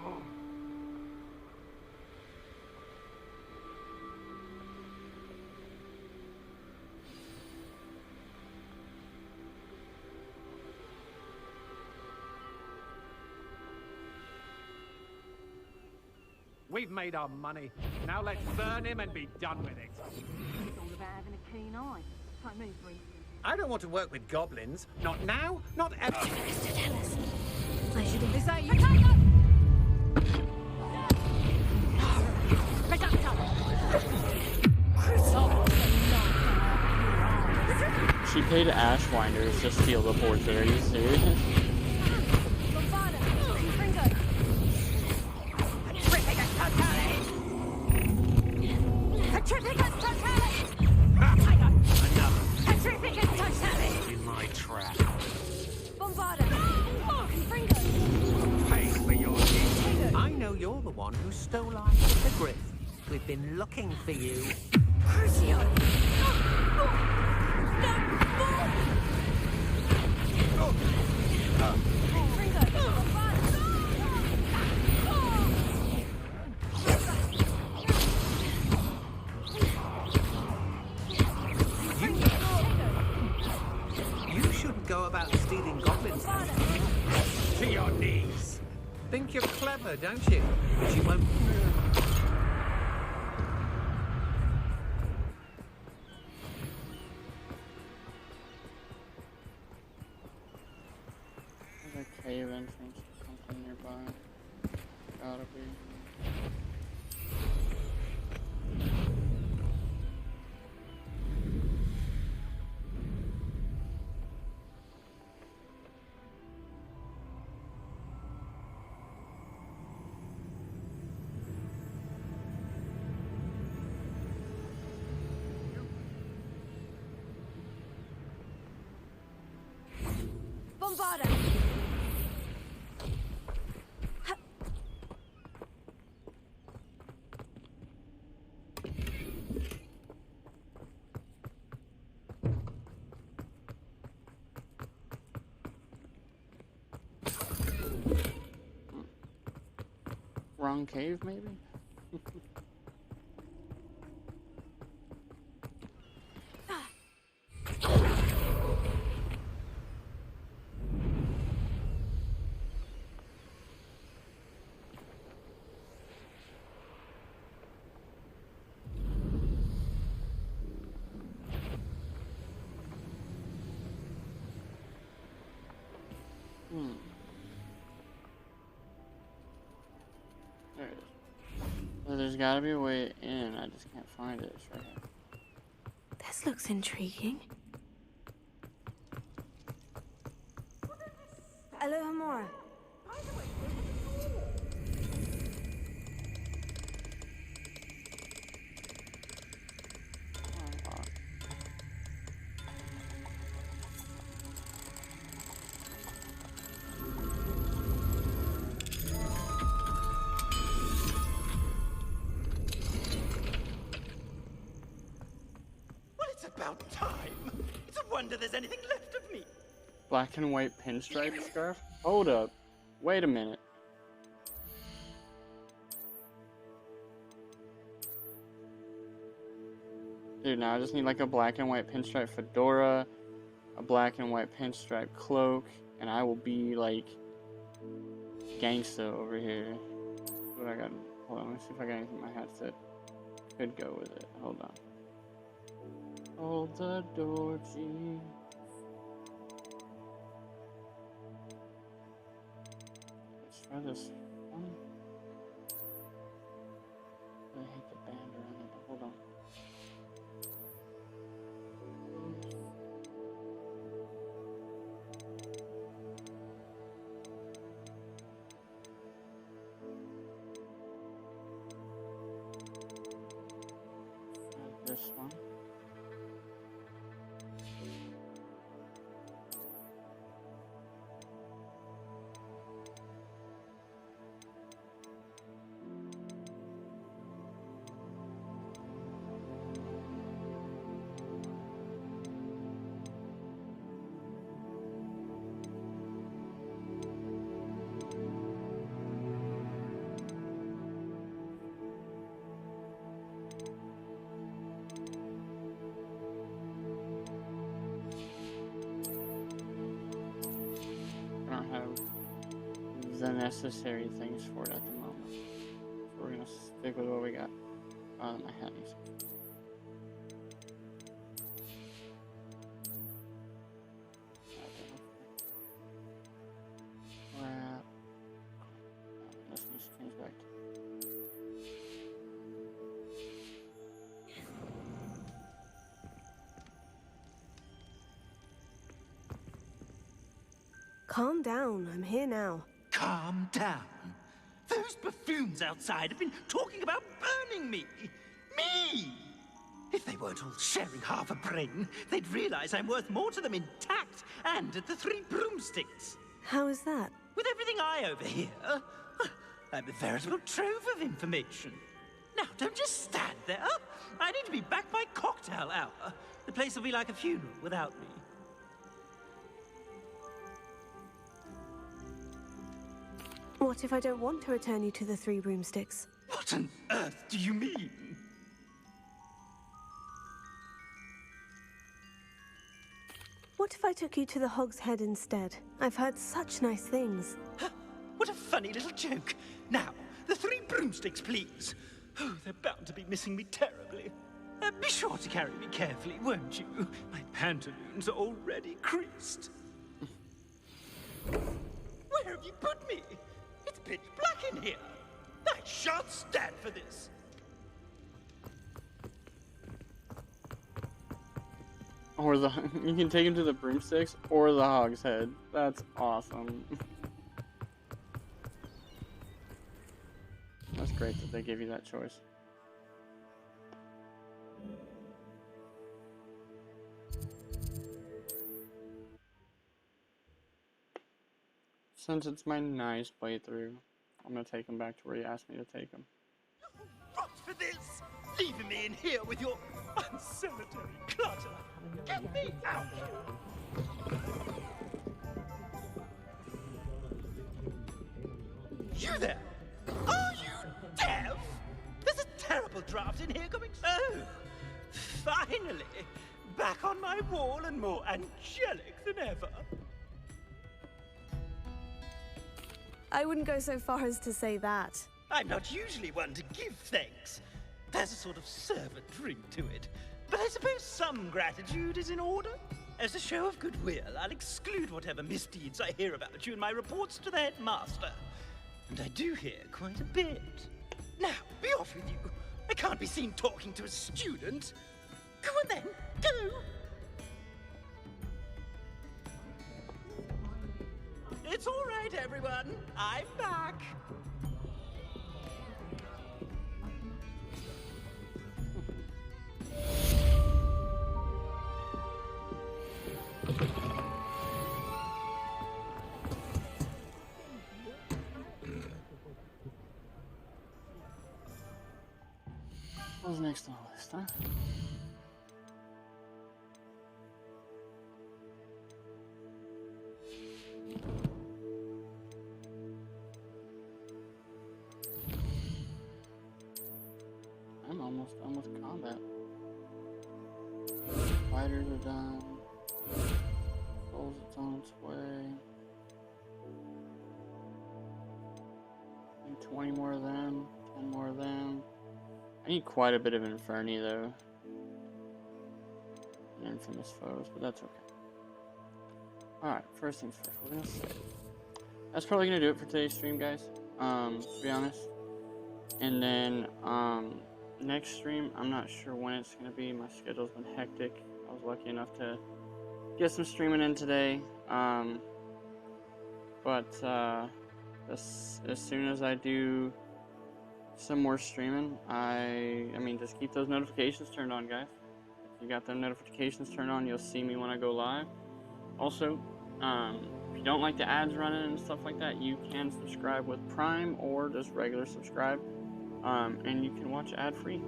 F: We've made our money. Now let's burn him and be done with it.
L: It's all about having a keen eye. Like me, for instance.
F: I don't want to work with goblins. Not now, not ever.
C: Mr. Tellis, I should have...
L: Is that you?
A: She paid Ashwinders to steal the portrait. Are you serious?
F: In my trap.
B: I know you're the one who stole our hippogriff. We've been looking for you. You shouldn't go about stealing goblins.
F: To your knees.
B: Think you're clever, don't you? But you won't.
A: There's a cave entrance or something nearby. Gotta be.
L: Bombarda!
A: Wrong cave, maybe? There it is. So there's gotta be a way in, I just can't find it. It's right here.
C: This looks intriguing.
M: Hello, Hamora.
I: It's about time. It's a wonder there's anything left of me.
A: Black and white pinstripe scarf? Hold up. Wait a minute. Dude, now I just need like a black and white pinstripe fedora, a black and white pinstripe cloak, and I will be like gangsta over here. What I got? Hold on, let me see if I got anything in my hat that could go with it. Hold on. Hold the door, G. Let's try this one. I hate the band around it, but hold on. This one. The necessary things for it at the moment. So we're gonna stick with what we got. My hatties. Crap. This needs to change back to.
C: Calm down, I'm here now.
I: Calm down. Those buffoons outside have been talking about burning me. Me! If they weren't all sharing half a brain, they'd realize I'm worth more to them intact and at the 3 broomsticks.
C: How is that?
I: With everything I overhear, I'm a veritable trove of information. Now, don't just stand there. I need to be back by cocktail hour. The place will be like a funeral without me.
C: What if I don't want to return you to the 3 broomsticks?
I: What on earth do you mean?
C: What if I took you to the Hog's Head instead? I've heard such nice things.
I: What a funny little joke. Now, the 3 broomsticks, please. Oh, they're bound to be missing me terribly. Be sure to carry me carefully, won't you? My pantaloons are already creased. Where have you put me? It's pitch black in here. I shan't stand for this.
A: Or you can take him to the broomsticks or the Hog's Head. That's awesome. That's great that they give you that choice. Since it's my nice playthrough, I'm gonna take him back to where you asked me to take him.
I: Rot for this! Leaving me in here with your unsanitary clutter! Get me out! You there! Are you deaf? There's a terrible draft in here coming. Oh! Finally! Back on my wall and more angelic than ever.
C: I wouldn't go so far as to say that.
I: I'm not usually one to give thanks. There's a sort of servant ring to it. But I suppose some gratitude is in order. As a show of goodwill, I'll exclude whatever misdeeds I hear about you in my reports to the headmaster. And I do hear quite a bit. Now, be off with you. I can't be seen talking to a student. Go on then, go! It's all right, everyone. I'm back.
A: What's next on the list, huh? I'm almost done with combat. Fighters are done. Souls, it's on its way. I need 20 more of them, 10 more of them. I need quite a bit of Inferni though. And infamous foes, but that's okay. Alright, first things first, we're gonna save. That's probably gonna do it for today's stream, guys. To be honest. And then, next stream, I'm not sure when it's gonna be. My schedule's been hectic. I was lucky enough to get some streaming in today. As soon as I do some more streaming, I mean, just keep those notifications turned on, guys. If you got them notifications turned on, you'll see me when I go live. Also, if you don't like the ads running and stuff like that, you can subscribe with Prime or just regular subscribe, and you can watch ad-free.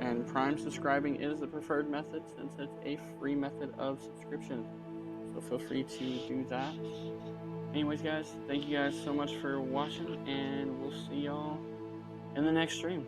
A: And Prime subscribing is the preferred method since it's a free method of subscription. So feel free to do that. Anyways, guys, thank you guys so much for watching, and we'll see y'all in the next stream.